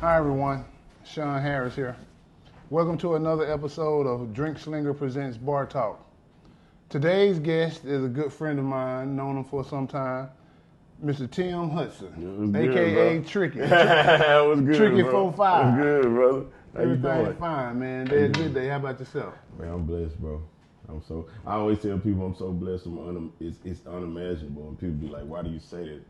Hi everyone, Sean Harris here. Welcome to another episode of Drinkslinger Presents Bar Talk. Today's guest is a good friend of mine, known him for some time, Mr. Tim Hudson, aka Tricky. That was good, Tricky bro. 45. What's good, brother? How you Everything doing? fine, man. Day a good day. How about yourself? Man, I'm blessed, bro. I always tell people I'm so blessed. It's unimaginable. And people be like, why do you say that?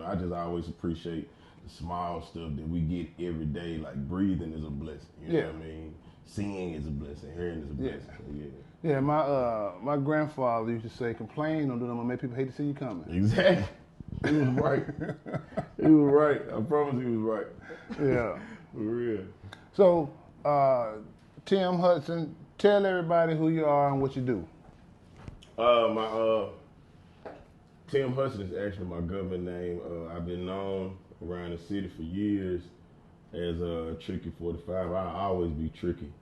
I just always appreciate the small stuff that we get every day. Like breathing is a blessing. You know what I mean? Seeing is a blessing. Hearing is a blessing. So, Yeah, my grandfather used to say, complain, don't do nothing, make people hate to see you coming. Exactly. He was right. He was right. I promise he was right. Yeah. For real. So, Tim Hudson, tell everybody who you are and what you do. Tim Hudson is actually my government name. I've been known around the city for years as Tricky 45. I always be tricky.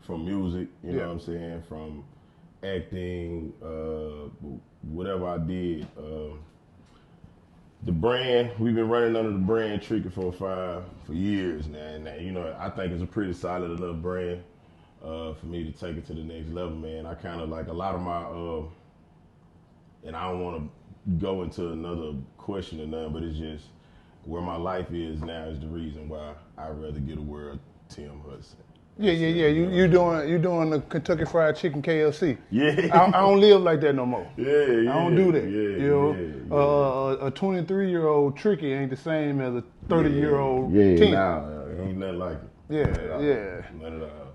From music, you know what I'm saying, from acting, whatever I did. The brand, we've been running under the brand Tricky 45 for years now. And I think it's a pretty solid enough brand for me to take it to the next level, man. I kind of like a lot of my, and I don't want to go into another question or nothing, but it's just where my life is now is the reason why I'd rather get a word Tim Hudson. Yeah. You doing the Kentucky Fried Chicken KLC. Yeah. I don't live like that no more. Yeah. I don't do that. Yeah. A 23-year-old Tricky ain't the same as a 30-year-old Tim. Tim. Ain't nothing like it. Yeah. None at all.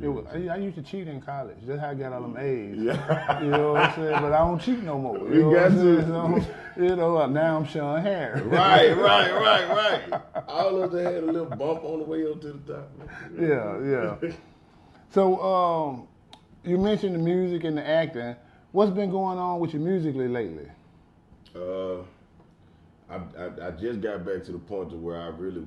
I used to cheat in college. That's how I got all them A's. Yeah. You know what I'm saying? But I don't cheat no more. You got to. So, now I'm Sean Harris. Right. All of us had a little bump on the way up to the top. Yeah. So, you mentioned the music and the acting. What's been going on with you musically lately? I just got back to the point to where I really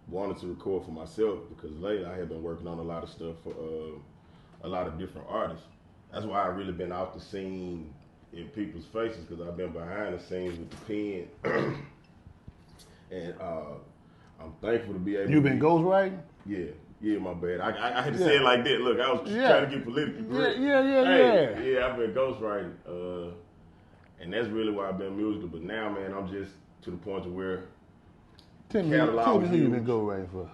wanted to record for myself because lately I have been working on a lot of stuff for a lot of different artists. That's why I've really been out the scene in people's faces because I've been behind the scenes with the pen. And I'm thankful to be able to. You been ghostwriting? Yeah, my bad. I had to say it like that. Look, I was trying to get politically correct. Yeah, I've been ghostwriting. And that's really why I've been musical. But now, man, I'm just to the point to where Tell me who you been ghostwriting for.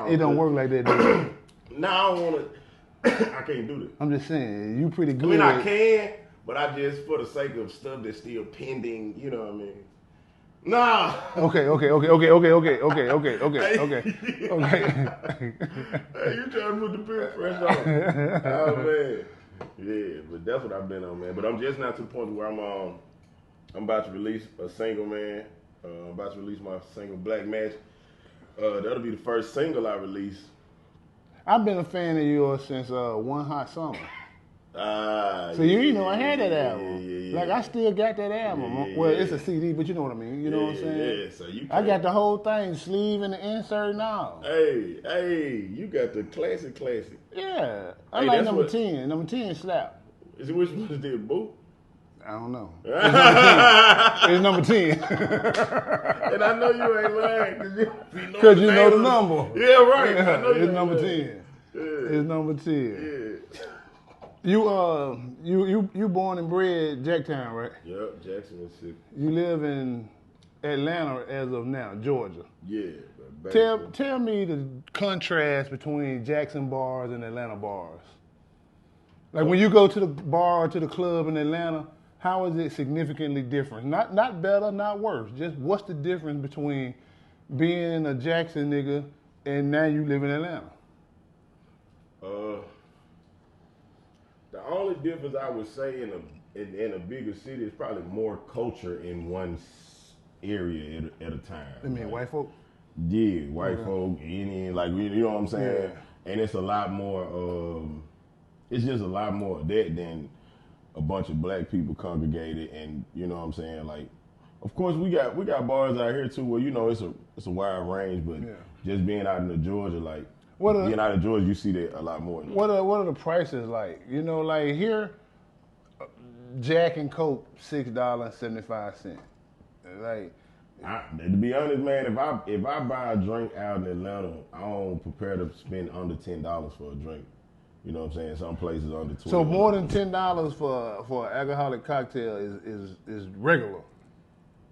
It don't work like that, does it? No, I don't want to. I can't do that. I'm just saying, you pretty good. I mean, I can, but I just, for the sake of stuff that's still pending, you know what I mean? Nah. Okay. Hey, you trying to put the peer pressure on? Oh man. Yeah, but that's what I've been on, man. But I'm just not to the point where I'm about to release a single, man. I'm about to release my single Black Magic. That'll be the first single I release. I've been a fan of yours since One Hot Summer. So I had that album. Yeah. Like I still got that album. Yeah. Well, it's a CD, but you know what I mean. You know what I'm saying? Yeah. So I got the whole thing, sleeve and the insert now. Hey, you got the classic. Yeah, I like number 10. Number 10 slap. Is it which one is it, Boo? I don't know. It's number 10. And I know you ain't lying because you know the number. Yeah, right. Yeah, I know it's number 10. Yeah. It's number 10. Yeah. You born and bred Jacktown, right? Yep, Jackson, Mississippi. You live in Atlanta as of now, Georgia. Yeah. Tell me the contrast between Jackson bars and Atlanta bars. Like when you go to the bar or to the club in Atlanta, how is it significantly different? Not better, not worse. Just what's the difference between being a Jackson nigga and now you live in Atlanta? The only difference I would say in a bigger city is probably more culture in one area at a time. I mean, white folk? Yeah, white folk, Indian, like, you know what I'm saying? Yeah. And it's a lot more, it's just a lot more of that than a bunch of black people congregated, and you know what I'm saying? Like, of course we got bars out here too where it's a wide range, but just being out in Georgia, like being out of Georgia, you see that a lot more. What are the prices like? You know, like here, Jack and Coke $6.75. Like To be honest, man, if I buy a drink out in Atlanta, I don't prepare to spend under $10 for a drink. You know what I'm saying? Some places under 20. So more than $10 for an alcoholic cocktail is regular.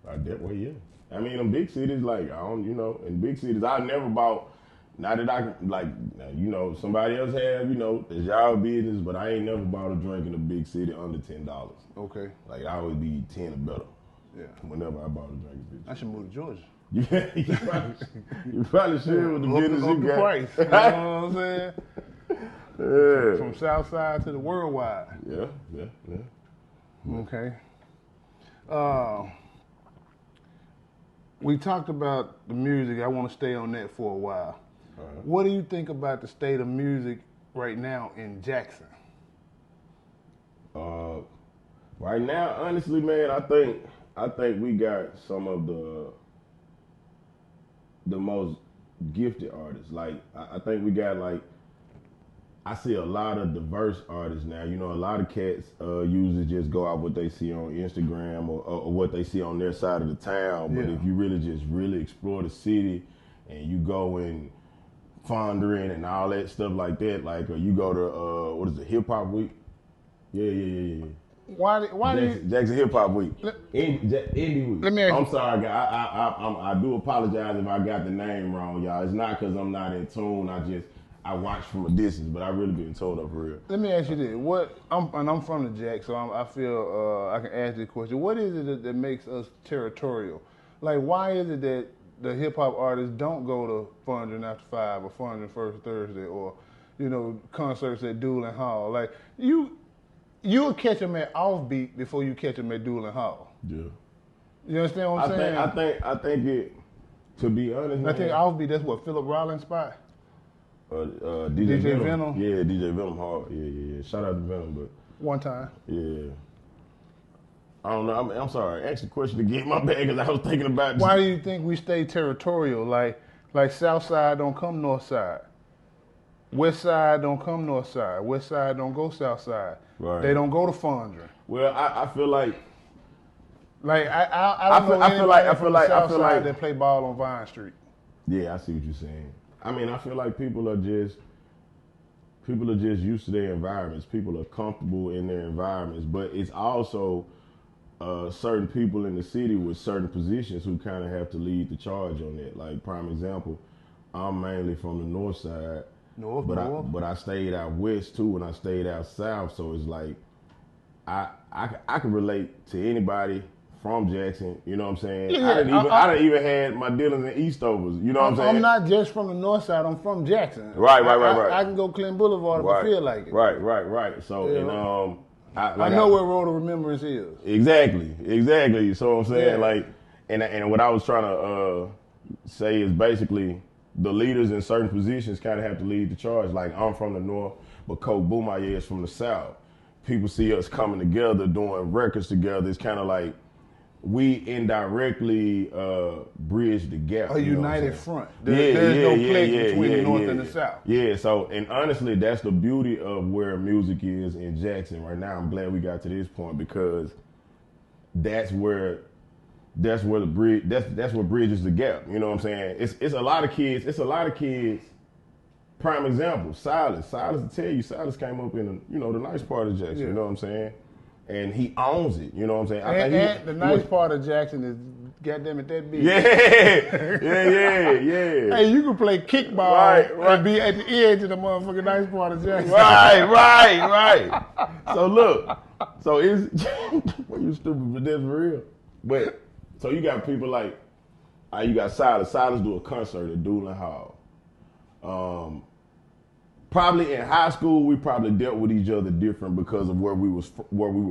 That way, yeah. I mean, in big cities, like, I don't, you know, in big cities, I never bought, not that I can, like, you know, somebody else have, you know, it's y'all business, but I ain't never bought a drink in a big city under $10. Okay. Like, I always be 10 or better. Yeah. Whenever I bought a drink. I should move to Georgia. you probably should with the business you got. Price, you know what I'm saying? Yeah. From South Side to the worldwide. Yeah. Okay. We talked about the music. I want to stay on that for a while. What do you think about the state of music right now in Jackson? Right now, honestly, man, I think we got some of the most gifted artists. Like, I think we got, like, I see a lot of diverse artists now. You know, a lot of cats usually just go out what they see on Instagram or what they see on their side of the town. But if you really explore the city and you go in Fondren and all that stuff like that, like you go to what is it, Hip Hop Week? Yeah. Why do you Jackson Hip Hop Week? Indie Week. Let me ask you. I'm sorry, I do apologize if I got the name wrong, y'all. It's not because I'm not in tune. I watch from a distance, but I really been told up for real. Let me ask you this: I'm from the Jack, so I feel I can ask this question. What is it that makes us territorial? Like, why is it that the hip hop artists don't go to Fondren After 5 or Fondren First Thursday or, you know, concerts at Doolin Hall? Like, you'll catch them at Offbeat before you catch them at Doolin Hall. Yeah. You understand what I'm saying? I think it. To be honest, I think Offbeat. That's what Philip Rollins spot. DJ Venom. Yeah, DJ Venom hard. Yeah. Shout out to Venom, but one time. Yeah. I don't know. I'm sorry. Ask the question again. My bad, because I was thinking about. Why do you think we stay territorial? Like South Side don't come North Side. West Side don't come North Side. West Side don't go South Side. Right. They don't go to Fondren. Well, I feel like. I feel like they play ball on Vine Street. Yeah, I see what you're saying. I mean, I feel like people are just used to their environments. People are comfortable in their environments, but it's also certain people in the city with certain positions who kind of have to lead the charge on that. Like, prime example, I'm mainly from the north side, but I stayed out west too, and I stayed out south. So it's like I can relate to anybody from Jackson, you know what I'm saying? Yeah, I didn't even had my dealings in Eastovers, you know what I'm saying? I'm not just from the north side, I'm from Jackson. Right. I can go Clinton Boulevard if I feel like it. Right. So, yeah. I know where Road of Remembrance is. Exactly. So I'm saying, like, and what I was trying to say is basically the leaders in certain positions kind of have to lead the charge. Like, I'm from the north, but Coke Boomaye is from the south. People see us coming together, doing records together. It's kind of like, we indirectly bridge the gap. A united front. There's no place between the north and the south. Yeah, so, and honestly, that's the beauty of where music is in Jackson right now. I'm glad we got to this point because that's where the bridge, that's what bridges the gap. You know what I'm saying? It's a lot of kids. Prime example, Silas will tell you, Silas came up in the nice part of Jackson, you know what I'm saying? And he owns it, you know what I'm saying? And the nice part of Jackson is, goddamn it, that big. Yeah. Hey, you can play kickball and be at the edge of the motherfucking nice part of Jackson. Right. So look, it's, well, you stupid, but that's real. But, so you got people like, you got Silas. Silas do a concert at Doolin Hall. Probably in high school, we probably dealt with each other different because of where we were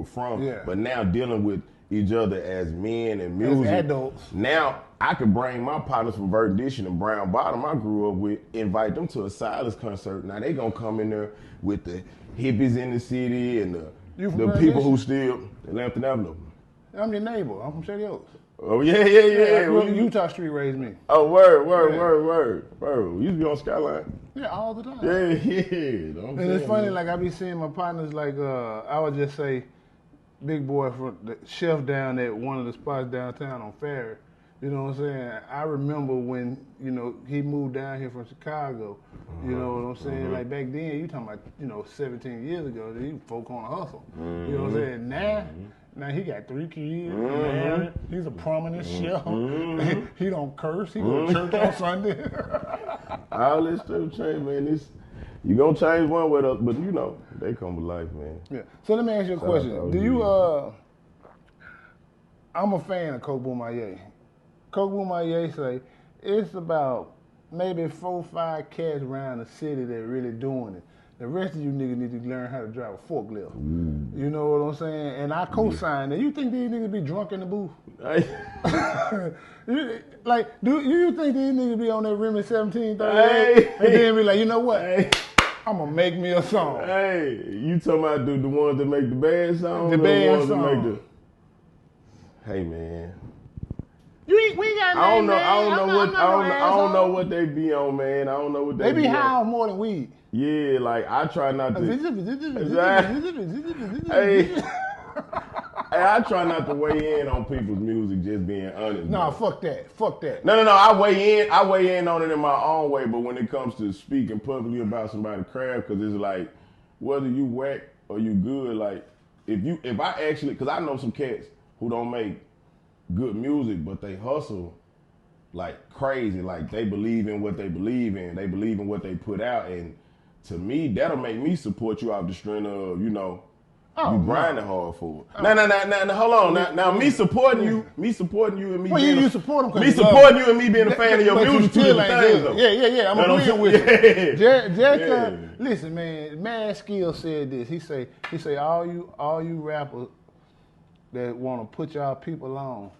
from. Yeah. But now dealing with each other as men and music. As adults. Now I could bring my partners from Verdedition and Brown Bottom I grew up with, invite them to a Silas concert. Now they gonna come in there with the hippies in the city and the people who still Lambton Avenue. I'm your neighbor. I'm from Shady Oaks. Oh yeah. Utah Street raised me. Oh word. We used to be on Skyline. Yeah, all the time. Yeah. And it's funny, like I be seeing my partners, like I would just say, Big Boy from the chef down at one of the spots downtown on Ferry. You know what I'm saying? I remember when, you know, he moved down here from Chicago. You know what I'm saying? Like back then, you talking about, you know, 17 years ago, he folk on a hustle. You know what I'm saying? Now he got 3 kids, married. He's a prominent chef. He don't curse. He go to church on Sunday. All this stuff change, man. You gonna change one with us, but you know, they come with life, man. Yeah. So let me ask you a question. Do you I'm a fan of Coke Boomaye. Coke Boomaye say it's about maybe 4 or 5 cats around the city that really doing it. The rest of you niggas need to learn how to drive a forklift. You know what I'm saying? And I co-sign that. You think these niggas be drunk in the booth? Like, do you think these niggas be on that Remy 1738 and then be like, you know what? I'm gonna make me a song. Hey, you talking about the ones that make the bad songs? The bad songs. That make the... Hey, man. We got I don't know what they be on, man. I don't know what they be high on more than weed. Yeah, like I try not to. Hey, I try not to weigh in on people's music. Just being honest. Nah, fuck that. Fuck that. No. I weigh in on it in my own way. But when it comes to speaking publicly about somebody's craft, because it's like whether you whack or you good. Like if I actually, because I know some cats who don't make good music, but they hustle like crazy. Like they believe in what they believe in. They believe in what they put out. And to me, that'll make me support you off the strength of, you know, you grinding hard for it. Now, hold on. Now, me supporting you and me well, being you support them. Me supporting you and me being a fan of your music, two different things, though. Yeah. I'm agreeing with you. Listen, man. Mad Skill said this. He say all you rappers that want to put y'all people on,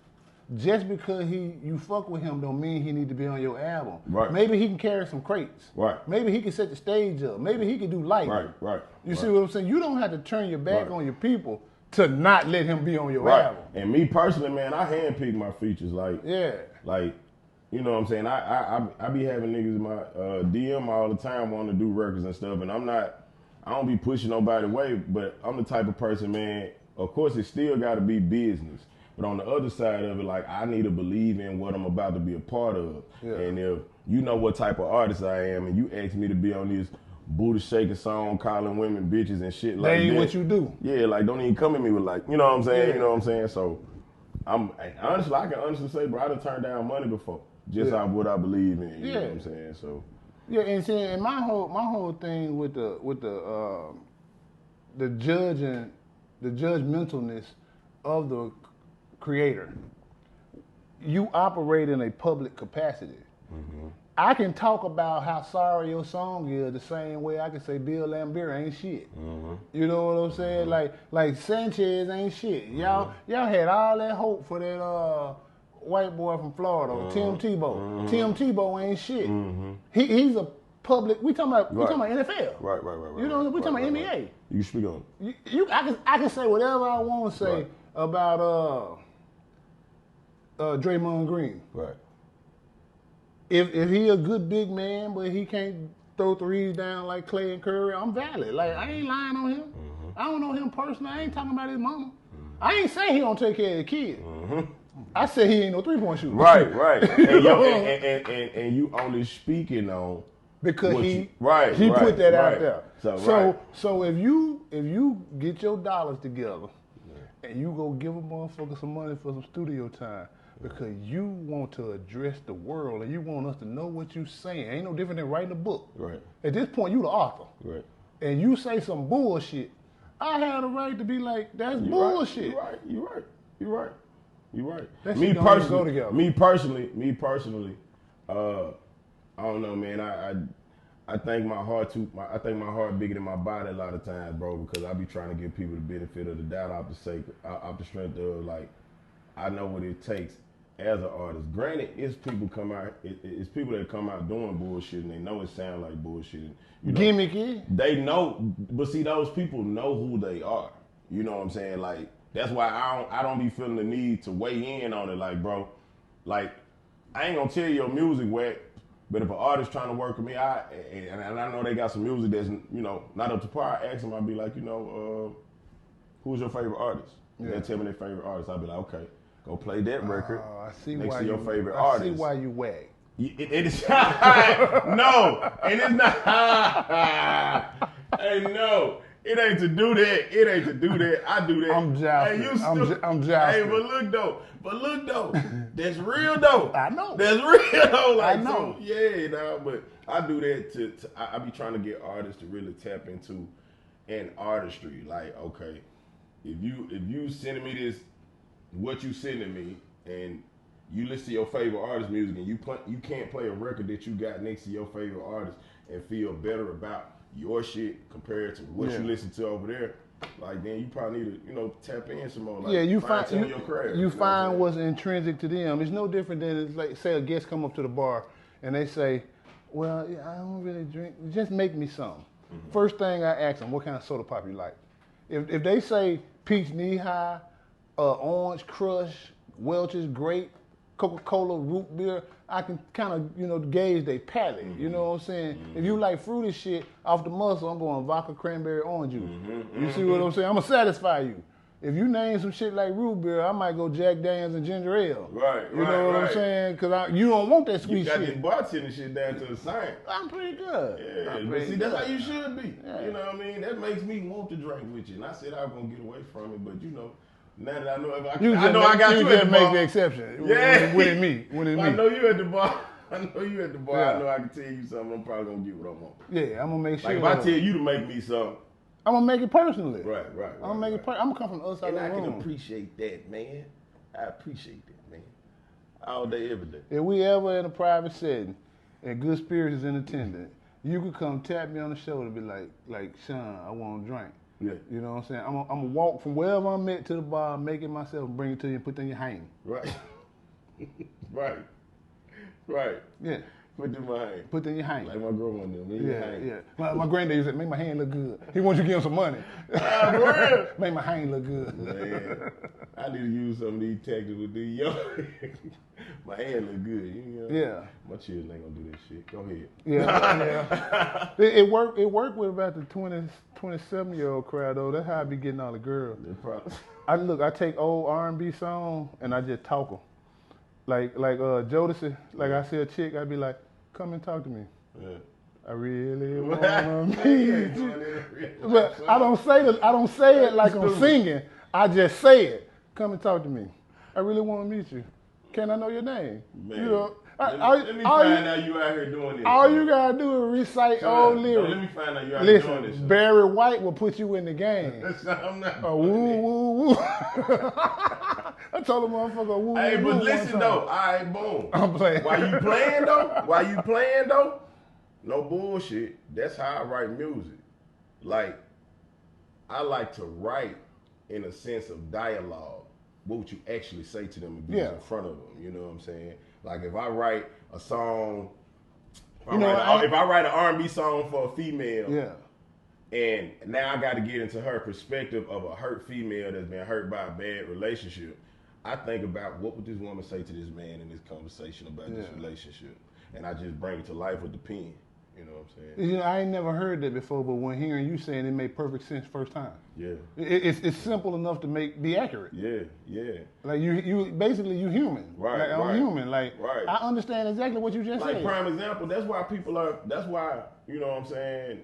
just because you fuck with him don't mean he need to be on your album. Right. Maybe he can carry some crates. Right. Maybe he can set the stage up. Maybe he can do lighting. Right. You see what I'm saying? You don't have to turn your back on your people to not let him be on your album. And me personally, man, I handpick my features. Like, you know what I'm saying? I be having niggas in my DM all the time wanting to do records and stuff, and I don't be pushing nobody away, but I'm the type of person, man, of course it still got to be business. But on the other side of it, like, I need to believe in what I'm about to be a part of. Yeah. And if you know what type of artist I am and you ask me to be on this booty shaking song calling women bitches and shit like that. That ain't what you do. Yeah, like, don't even come at me with like, you know what I'm saying? Yeah. You know what I'm saying? So, I can honestly say, bro, I done turned down money before. Just off what I believe in. You know what I'm saying? So. Yeah, and my whole thing with the judgmentalness of the creator. You operate in a public capacity. Mm-hmm. I can talk about how sorry your song is the same way I can say Bill Lambert ain't shit. Mm-hmm. You know what I'm saying? Mm-hmm. Like Sanchez ain't shit. Y'all had all that hope for that white boy from Florida, Tim Tebow. Mm-hmm. Tim Tebow ain't shit. Mm-hmm. He's a public. We talking about NFL. Right. You know, we talking about NBA. Right. You speak on. I can say whatever I want to say about Draymond Green. Right. If he a good big man, but he can't throw threes down like Clay and Curry, I'm valid. Like, I ain't lying on him. Mm-hmm. I don't know him personally. I ain't talking about his mama. Mm-hmm. I ain't saying he don't take care of the kid. Mm-hmm. I said he ain't no 3-point shooter. Right. and you only speaking on because he put that out there. So if you get your dollars together and you go give a motherfucker some money for some studio time because you want to address the world and you want us to know what you saying, ain't no different than writing a book. Right. At this point, you the author. Right. And you say some bullshit, I have the right to be like, that's bullshit. You're right. Me personally, I don't know, man. I think my heart bigger than my body a lot of times, bro, because I be trying to give people the benefit of the doubt off the strength of, like, I know what it takes as an artist. Granted, it's people that come out doing bullshit and they know it sounds like bullshit. You know, gimmicky. They know, but see, those people know who they are. You know what I'm saying? Like, that's why I don't be feeling the need to weigh in on it. Like, bro, like, I ain't gonna tell you your music whack, but if an artist trying to work with me, and I know they got some music that's, you know, not up to par, I ask them, I'll be like, you know, who's your favorite artist? Yeah. They tell me their favorite artist. I'll be like, okay. Go play that record I see next why to your you, favorite I artist. see why you whack. It is no, and it's not. Hey, no, it ain't to do that. It ain't to do that. I do that. I'm jousting. Hey, I'm jousting. Hey, but look though, that's real though. I know. That's real though. Like, I know. So, yeah, nah, but I do that I be trying to get artists to really tap into an artistry. Like, okay, if you sending me this, what you sending me, and you listen to your favorite artist music, and you can't play a record that you got next to your favorite artist and feel better about your shit compared to what you listen to over there. Like, then you probably need to, tap in some more. Like, you find your craft, you find what's intrinsic to them. It's no different than it's like, say a guest come up to the bar and they say, "Well, I don't really drink. Just make me some." Mm-hmm. First thing I ask them, "What kind of soda pop you like?" If they say peach knee high, orange crush, Welch's grape, Coca-Cola root beer, I can kind of, gauge their palate. Mm-hmm. You know what I'm saying? Mm-hmm. If you like fruity shit off the muscle, I'm going vodka, cranberry, orange juice. Mm-hmm. You see what I'm saying? I'm going to satisfy you. If you name some shit like root beer, I might go Jack Daniels and ginger ale. Right, You know what I'm saying? Because you don't want that sweet shit. You got this bartender shit down to the science. I'm pretty good. Yeah, but see, that's how you should be. Yeah. You know what I mean? That makes me want to drink with you. And I said I was going to get away from it, but now that I know, I got you at the bar. Make the exception. Yeah. When me. I know you at the bar. I know I can tell you something. I'm probably going to get what I want. Yeah, I'm going to make sure. Like, if I tell you to make me something, I'm going to make it personally. Right. I'm going to make it personally. I'm going to come from the other side of the room. And I can appreciate that, man. I appreciate that, man. All day, every day. If we ever in a private setting and Good Spirits is in attendance, you could come tap me on the shoulder and be like, "Sean, I want to drink." Yeah. You know what I'm saying? I'm going to walk from wherever I'm at to the bar, make it myself, bring it to you, and put it in your hand. Right. Right. Yeah. Put it in my hand. Put it in your hand. Like my grandma did. Yeah. My granddad used to make my hand look good. He wants you to give him some money. Make my hand look good. Man, I need to use some of these tactics with these young. My hand look good. Yeah. My children ain't gonna do that shit. Go ahead. Yeah. It worked with about the 27-year-old crowd though. That's how I be getting all the girls. I take old R&B songs and I just talk them. Like Jodeci, like I see a chick, I'd be like, "Come and talk to me." Yeah. I really wanna meet you. But I don't say it like I'm singing. I just say it. "Come and talk to me. I really want to meet you. Can I know your name?" Man. Let me find out you out here doing this. All you gotta do is recite old lyrics. Let me find out you out here doing this. Barry White will put you in the game. I'm not. Woo. I told the motherfucker woo. Hey, but listen though. All right, boom. I'm playing. While you playing though, no bullshit. That's how I write music. Like, I like to write in a sense of dialogue. What would you actually say to them if you was in front of them? You know what I'm saying? Like, if I write a song, if I write an R&B song for a female, and now I got to get into her perspective of a hurt female that's been hurt by a bad relationship, I think about what would this woman say to this man in this conversation about this relationship, and I just bring it to life with the pen. You know what I'm saying? I ain't never heard that before, but when hearing you saying it made perfect sense first time. Yeah. It's simple enough to be accurate. Yeah. Like you basically you human. Right. Like I'm human. Like right. I understand exactly what you just said. Like prime example, that's why you know what I'm saying,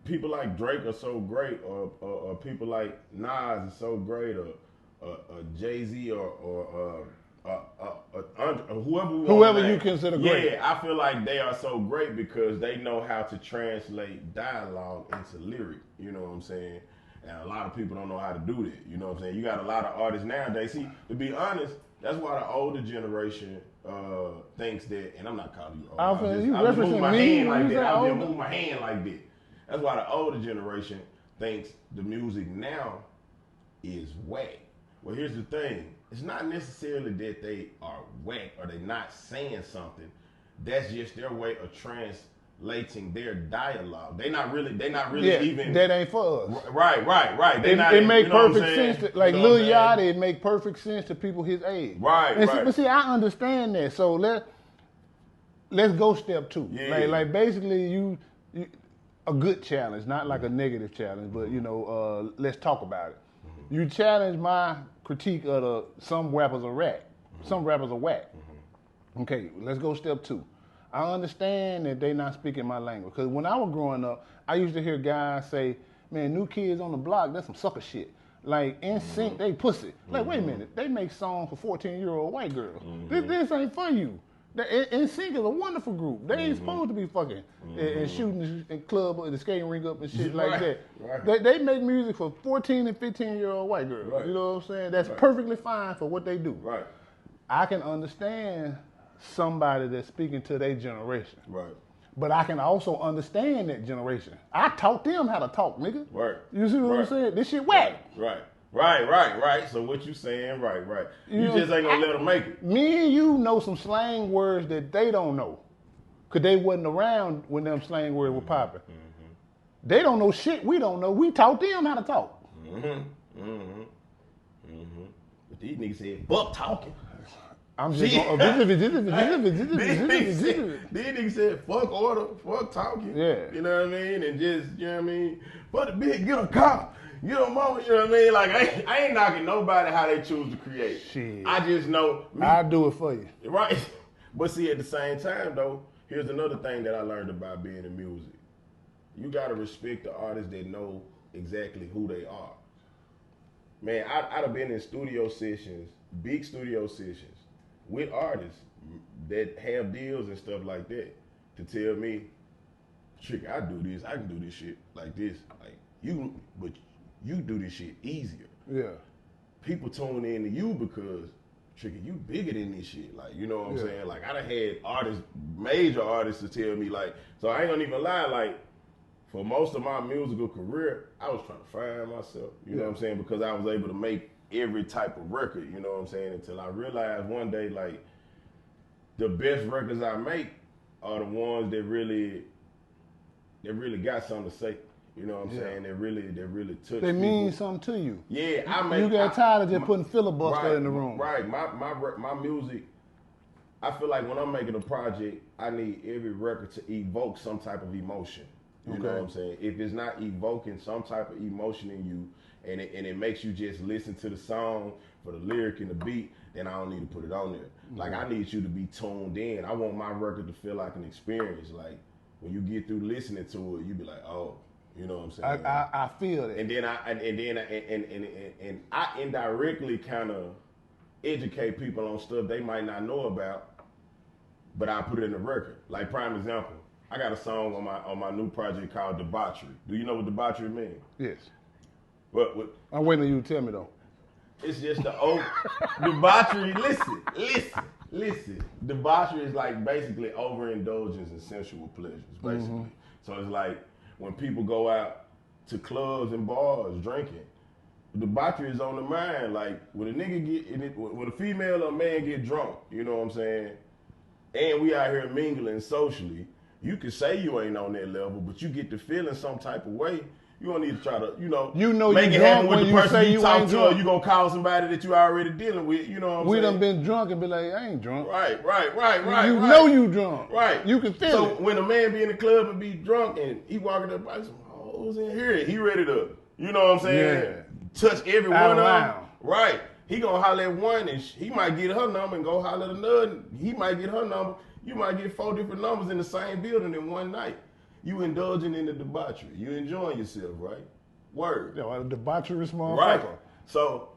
people like Drake are so great, or people like Nas is so great, or Jay-Z or whoever you consider great. Yeah, I feel like they are so great because they know how to translate dialogue into lyric. You know what I'm saying? And a lot of people don't know how to do that. You know what I'm saying? You got a lot of artists nowadays. See, to be honest, that's why the older generation thinks that, and I'm not calling you old. I'm just moving my hand like that. I'm just moving my hand like that. That's why the older generation thinks the music now is whack. Well, here's the thing. It's not necessarily that they are whack or they're not saying something. That's just their way of translating their dialogue. They're not really even. That ain't for us. Right. It make perfect sense. Like Lil Yachty, it make perfect sense to people his age. Right. But see, I understand that. So let's go step 2. Yeah. Like basically you a good challenge, not like a negative challenge, but let's talk about it. You challenge my critique of some rappers are rap, some rappers are whack. Okay, let's go step 2. I understand that they not speaking my language, because when I was growing up, I used to hear guys say, man, New Kids on the Block, that's some sucker shit. Like, NSYNC, they pussy. Like, wait a minute, they make songs for 14-year-old white girls. This ain't for you. NSYNC is a wonderful group. They ain't supposed to be fucking and shooting in club or the skating rink up and shit like that. Right. They make music for 14 and 15-year-old white girls. Right. You know what I'm saying? That's perfectly fine for what they do. Right. I can understand somebody that's speaking to their generation. Right. But I can also understand that generation. I taught them how to talk, nigga. Right. You see what I'm saying? This shit whack. Right. So what you saying, right. You just ain't gonna let them make it. Me and you know some slang words that they don't know. Because they wasn't around when them slang words were popping. They don't know shit we don't know. We taught them how to talk. But these niggas said, fuck talking. I'm just These going niggas said, fuck order, fuck talking. Yeah. You know what I mean? And just, you know what I mean? But the big, get a car, get a mama, you know what I mean? Like, I ain't knocking nobody how they choose to create. Shit. I just know. I'll do it for you. Right. But see, at the same time, though, here's another thing that I learned about being in music. You got to respect the artists that know exactly who they are. Man, I'd have been in studio sessions, big studio sessions, with artists that have deals and stuff like that to tell me, Trick, I do this, I can do this shit like this. Like but you do this shit easier. Yeah. People tune in to you because, Tricky, you bigger than this shit. Like, you know what I'm saying? Like, I done had artists, major artists to tell me, like, so I ain't gonna even lie, like, for most of my musical career, I was trying to find myself, you know what I'm saying? Because I was able to make every type of record, you know what I'm saying? Until I realized one day, like, the best records I make are the ones that really got something to say. You know what I'm saying? That really touch. They mean something to you. Yeah, you got tired of just putting filibuster in the room. Right. My music, I feel like when I'm making a project, I need every record to evoke some type of emotion. You know what I'm saying? If it's not evoking some type of emotion in you, and it makes you just listen to the song for the lyric and the beat, then I don't need to put it on there. Like, I need you to be tuned in. I want my record to feel like an experience. Like, when you get through listening to it, you be like, oh, you know what I'm saying? I feel that. And then I indirectly kind of educate people on stuff they might not know about, but I put it in the record. Like, prime example, I got a song on my new project called Debauchery. Do you know what debauchery means? Yes. What? I'm waiting on you to tell me, though. It's just the old debauchery. Listen. Debauchery is like basically overindulgence in sensual pleasures, basically. So it's like when people go out to clubs and bars drinking, debauchery is on the mind. Like when a nigga when a female or a man get drunk, you know what I'm saying? And we out here mingling socially. You can say you ain't on that level, but you get to feeling some type of way. You don't need to try to, make it happen with the person you talk to, or you gonna call somebody that you already dealing with. You know what I'm saying? We done been drunk and be like, I ain't drunk. Right. You know you drunk. Right. You can feel it. So when a man be in the club and be drunk and he walking up, like, who's in here? He ready to, you know what I'm saying? Yeah. Touch every one of them. Right. He gonna holler at one and he might get her number and go holler at another. He might get her number. You might get 4 different numbers in the same building in one night. You indulging in the debauchery. You enjoying yourself, right? Word. Yeah, a debaucherous motherfucker. Right. So,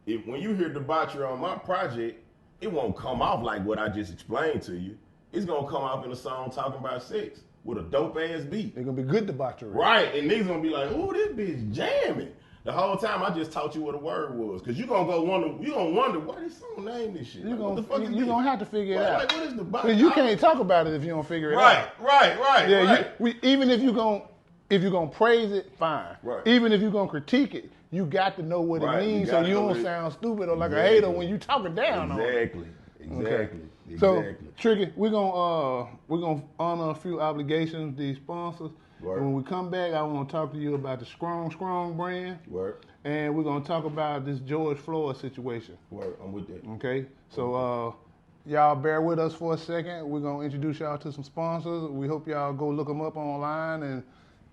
when you hear debauchery on my project, it won't come off like what I just explained to you. It's going to come off in a song talking about sex with a dope-ass beat. It's going to be good debauchery. Right. And niggas going to be like, ooh, this bitch jamming. The whole time I just taught you what a word was. Because you're going to wonder, why this song name this shit? You're going to have to figure it out. Like, what is debauchery? You can't talk about it if you don't figure it out. Right. Yeah, even if you're gonna praise it, fine. Right. Even if you're gonna critique it, you got to know what it means so you don't sound stupid or like a hater when you talking down on it. Exactly. So, Tricky, we're gonna honor a few obligations, these sponsors. Word. When we come back, I want to talk to you about the Strong brand. Word. And we're gonna talk about this George Floyd situation. Word. I'm with that. Okay. So y'all bear with us for a second. We're gonna introduce y'all to some sponsors. We hope y'all go look them up online and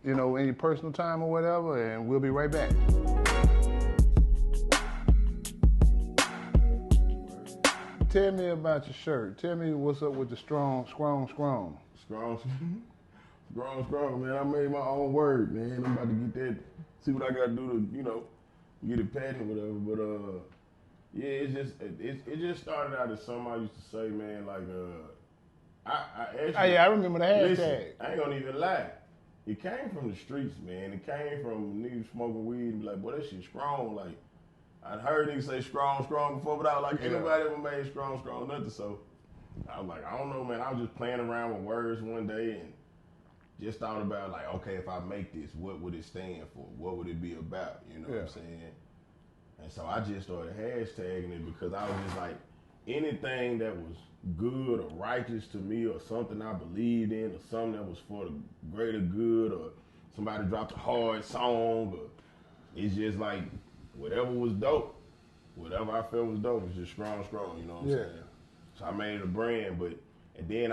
in your personal time or whatever, and we'll be right back. Tell me about your shirt. Tell me what's up with the strong. Strong, man. I made my own word, man. I'm about to get that, see what I got to do to, get it patent or whatever. But, yeah, it just started out as something I used to say, man, like, I actually. Oh, yeah, I remember the hashtag. Listen, I ain't gonna even lie. It came from the streets, man. It came from niggas smoking weed and be like, boy, that shit strong. Like, I'd heard niggas say strong before, but I was like, ain't nobody ever made strong, nothing. So I was like, I don't know, man. I was just playing around with words one day and just thought about, like, okay, if I make this, what would it stand for? What would it be about? You know what I'm saying? And so I just started hashtagging it because I was just like, anything that was good or righteous to me or something I believed in or something that was for the greater good or somebody dropped a hard song or it's just like whatever was dope, whatever I felt was dope was just strong, you know what I'm saying? So I made it a brand, and then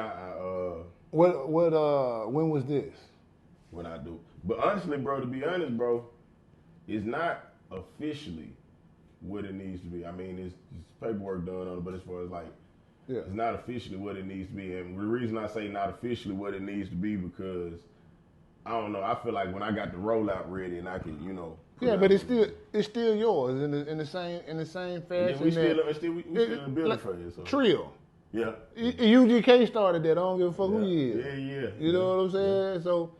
when was this? When I do. But honestly, bro, to be honest, bro, it's not officially what it needs to be. I mean, it's paperwork done on it, but as far as like, it's not officially what it needs to be. And the reason I say not officially what it needs to be because I don't know. I feel like when I got the rollout ready and I can, but it's still yours in the same fashion. Yeah, we still in the building for you. So. Trill. Yeah. UGK started that. I don't give a fuck who he is. Yeah. You know what I'm saying? Yeah. So,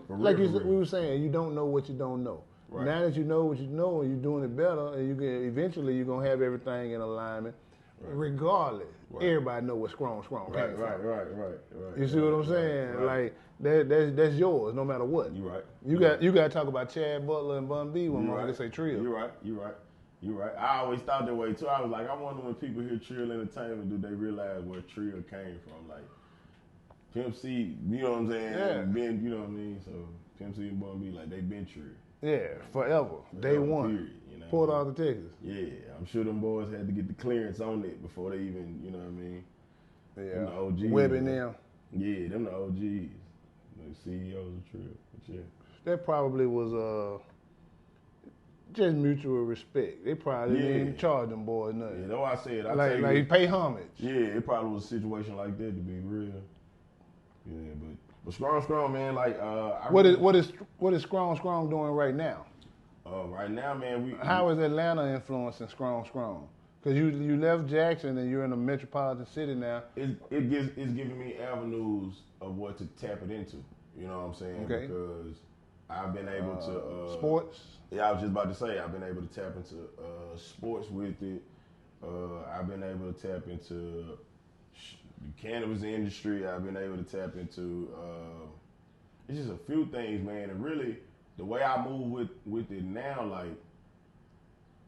like we were saying, you don't know what you don't know. Right. Now that you know what you know and you're doing it better, and eventually you're gonna have everything in alignment. Right. Regardless, everybody know what strong came from. Right. You see what I'm saying? Right. Like that's yours, no matter what. You right. You got to talk about Chad Butler and Bun B when I say Trill. You right. I always thought that way too. I was like, I wonder when people hear Trill Entertainment, do they realize where Trill came from? Like Pimp C, you know what I'm saying? Yeah. Ben, you know what I mean? So Pimp C and Bun B, like they been Trill. Yeah, forever. Day one. Period. Port Arthur, Texas. Yeah, I'm sure them boys had to get the clearance on it before they even, you know what I mean? Yeah. Them the OGs. Webb and them. Yeah, them the OGs. The CEOs of Trill. But yeah. That probably was just mutual respect. They probably didn't charge them boys nothing. Yeah, that's why I said. Like pay homage. Yeah, it probably was a situation like that to be real. Yeah, but strong, man. Like what is strong doing right now? Right now, man, how is Atlanta influencing strong? Because you left Jackson and you're in a metropolitan city now. It's giving me avenues of what to tap it into. You know what I'm saying? Okay. Because I've been able to sports. Yeah, I was just about to say I've been able to tap into sports with it. I've been able to tap into the cannabis industry. I've been able to tap into it's just a few things, man, and really. The way I move with it now, like,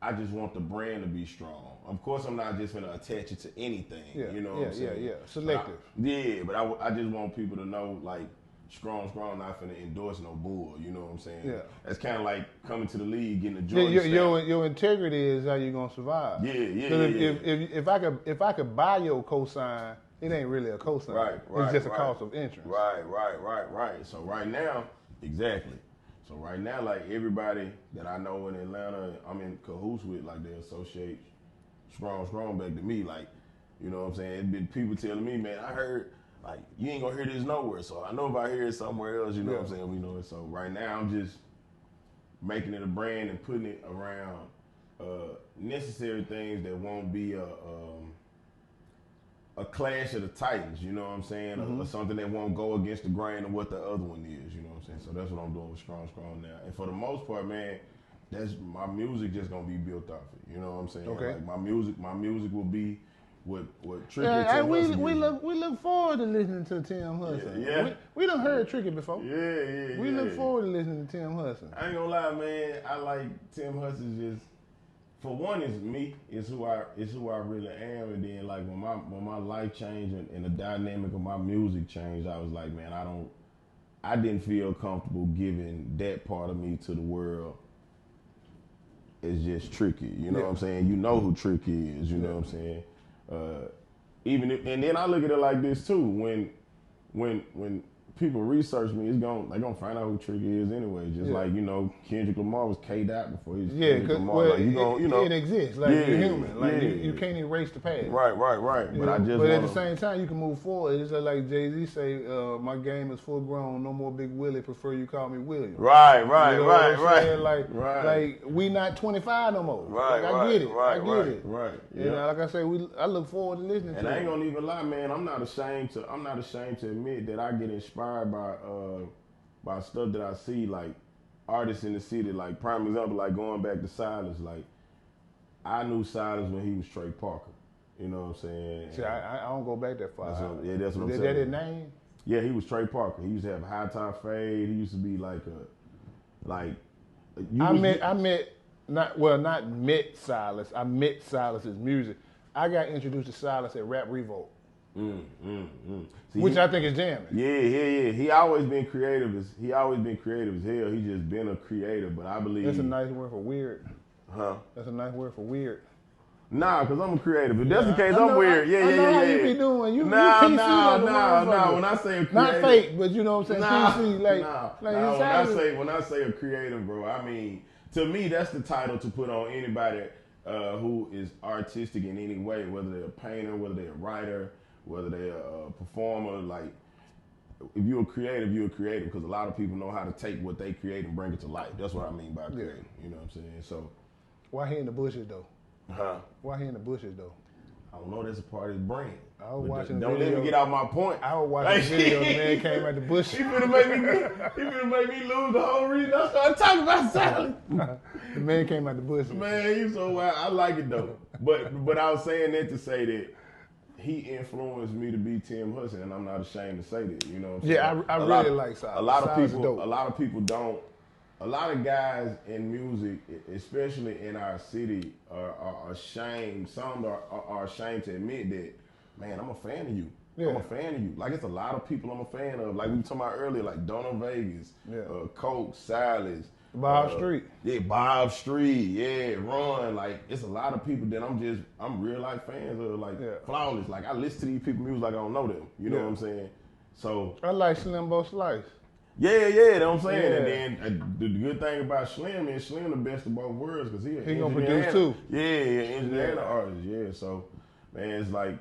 I just want the brand to be strong. Of course, I'm not just going to attach it to anything. You know what I'm saying? Yeah. Selective. But I just want people to know, like, strong, not finna endorse no bull. You know what I'm saying? Yeah. That's kind of like coming to the league, getting a Jordan your integrity is how you're gonna survive. If I could buy your cosign, it ain't really a cosign. Right. It's just a cost of entrance. Right. So right now, exactly. So right now, like everybody that I know in Atlanta, I'm in cahoots with, like they associate strong back to me. Like, you know what I'm saying? It's been people telling me, man, I heard, like, you ain't gonna hear this nowhere. So I know if I hear it somewhere else, you know what I'm saying? We know it. So right now, I'm just making it a brand and putting it around necessary things that won't be a clash of the titans, you know what I'm saying? Or something that won't go against the grain of what the other one is, you know what I'm saying? So that's what I'm doing with strong now. And for the most part, man, that's my music just gonna be built off it. You know what I'm saying? Okay. Like my music will be what Tricky we look forward to listening to Tim Hudson. Yeah. We done heard Tricky before. Yeah. We look forward to listening to Tim Hudson. I ain't gonna lie, man. I like Tim Hudson just. For one, it's me. It's who I really am. And then, like when my life changed and the dynamic of my music changed, I was like, man, I didn't feel comfortable giving that part of me to the world. It's just Tricky. You know what I'm saying? You know who Tricky is. You know what I'm saying? And then I look at it like this too. When people research me, they gonna find out who Tricky is anyway. Just like, you know, Kendrick Lamar was K-Dot before he was Kendrick Lamar. Well, like, it exists. Like, you're human. Like, you can't erase the past. Right. But at the same time, you can move forward. It's like Jay-Z say, my game is full grown, no more Big Willie, prefer you call me William. Right. Like, we not 25 no more. Like, I get it. I get it. Right. Yeah. And like I say, I look forward to listening to it. And I ain't gonna even lie, man, I'm not ashamed to admit that I get inspired by stuff that I see, like artists in the city. Like, prime example, like going back to Silas. Like, I knew Silas when he was Trey Parker. You know what I'm saying? See, I don't go back that far. That's what I'm saying. Is that his name? Yeah, he was Trey Parker. He used to have high top fade. He used to be not met Silas. I met Silas's music. I got introduced to Silas at Rap Revolt. See, which I think is jamming. Yeah. He always been creative as hell. He just been a creator, but I believe that's a nice word for weird. Huh? That's a nice word for weird. Nah, cause I'm a creative. If that's the case, I'm weird. Yeah. How you be doing? You nah. When I say a creative, not fake, but you know what I'm saying. PC, when I say a creative, bro, I mean, to me that's the title to put on anybody who is artistic in any way, whether they're a painter, whether they're a writer, whether they're a performer. Like, if you're a creative, you're a creative, because a lot of people know how to take what they create and bring it to life. That's what I mean by creative. You know what I'm saying? So, why he in the bushes though? Huh? Why he in the bushes though? I don't know. That's a part of his brain. I was watching. Don't let me get out my point. I was watching the video. The man came out the bush. He finna make me lose the whole reason I started talking about Sally. The man came out the bush. Man, he's so wild. I like it though. But I was saying that to say that he influenced me to be Tim Hudson, and I'm not ashamed to say that. You know what I'm saying? Yeah, I really like Silas. A lot of people don't. A lot of guys in music, especially in our city, are ashamed. Some are ashamed to admit that, man, I'm a fan of you. Yeah. I'm a fan of you. Like, it's a lot of people I'm a fan of. Like we were talking about earlier, like Donna Vegas, Coke, Silas. Bob Street. Yeah, Bob Street. Yeah, Ron. Like, it's a lot of people that I'm real life fans of. Like, Flawless. Like, I listen to these people music like I don't know them. You know what I'm saying? So I like Slim Bo Slice. Yeah, that's what I'm saying. Yeah. And then the good thing about Slim is Slim the best of both worlds, because he gonna produce too. Yeah, engineer and artist. Yeah, so man, it's like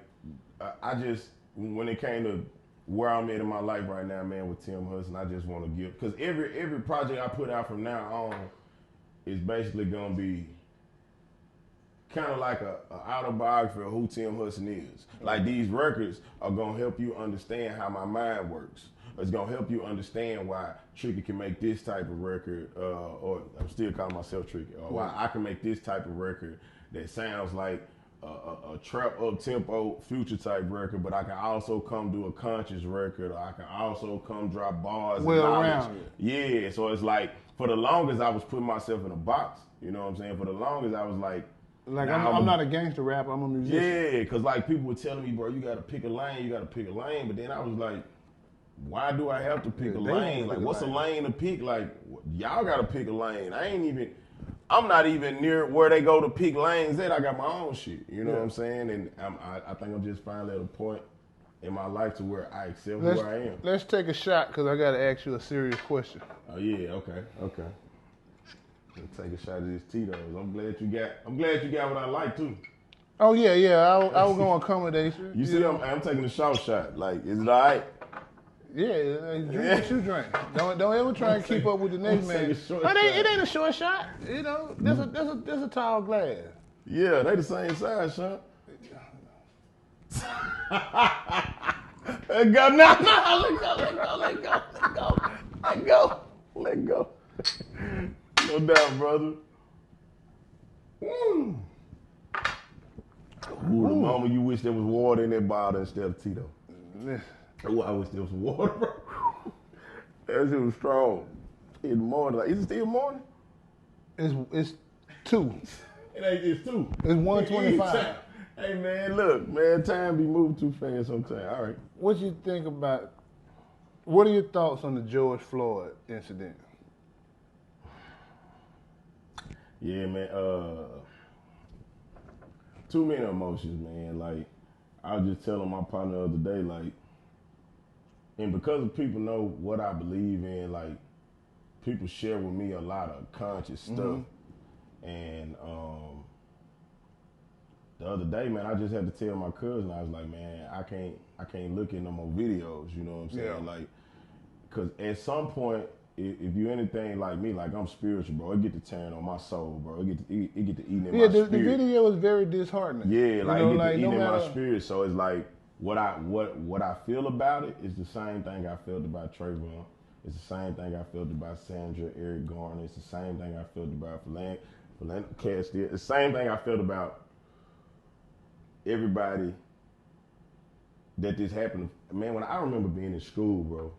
I just, when it came to where I'm at in my life right now, man, with Tim Hudson, I just want to give, because every project I put out from now on is basically gonna be kind of like a autobiography of who Tim Hudson is. Like, these records are gonna help you understand how my mind works. It's gonna help you understand why Tricky can make this type of record, or I'm still calling myself Tricky, or why I can make this type of record that sounds like a trap up tempo Future type record, but I can also come do a conscious record, or I can also come drop bars. Well around it. Yeah, so it's like, for the longest I was putting myself in a box. You know what I'm saying? For the longest I was like I'm not a gangster rapper, I'm a musician. Yeah, because like people were telling me, bro, you gotta pick a lane, but then I was like, why do I have to pick a lane? Like, what's a lane to pick? Like, y'all gotta pick a lane. I'm not even near where they go to pick lanes at. I got my own shit. You know what I'm saying? And I think I'm just finally at a point in my life to where I accept who I am. Let's take a shot, because I gotta ask you a serious question. Oh yeah, okay. Let's take a shot of this Tito's. I'm glad you got what I like too. Oh yeah. I was gonna accommodate you. You see, I'm taking a shot. Like, is it all right? Yeah, drink what you drink. Don't ever try and keep up with the next man. It ain't a short shot. You know, there's a tall glass. Yeah, they the same size, Sean. Let go. Let go. No doubt, brother. Ooh, the moment you wish there was water in that bottle instead of Tito. Oh, I wish there was water, bro. That shit was strong. In the morning. Like, is it still morning? It's 2. It's 2. It's 1:25. Hey, man, look, man, time be moving too fast sometimes. All right. What you think about, what are your thoughts on the George Floyd incident? Yeah, man, too many emotions, man. Like, I was just telling my partner the other day, like, and because of people know what I believe in, like people share with me a lot of conscious stuff. And the other day, man, I just had to tell my cousin, I was like, man, I can't look at no more videos, you know what I'm saying? Yeah. Like, cause at some point, if you anything like me, like I'm spiritual, bro, it get to tearing on my soul, bro. It get to eating in my spirit. The video was very disheartening. Yeah, like it get to eating no in matter... my spirit. So it's like what I feel about it is the same thing I felt about Trayvon. It's the same thing I felt about Sandra, Eric Garner. It's the same thing I felt about Philando Castile. It's the same thing I felt about everybody that this happened. Man, when I remember being in school, bro,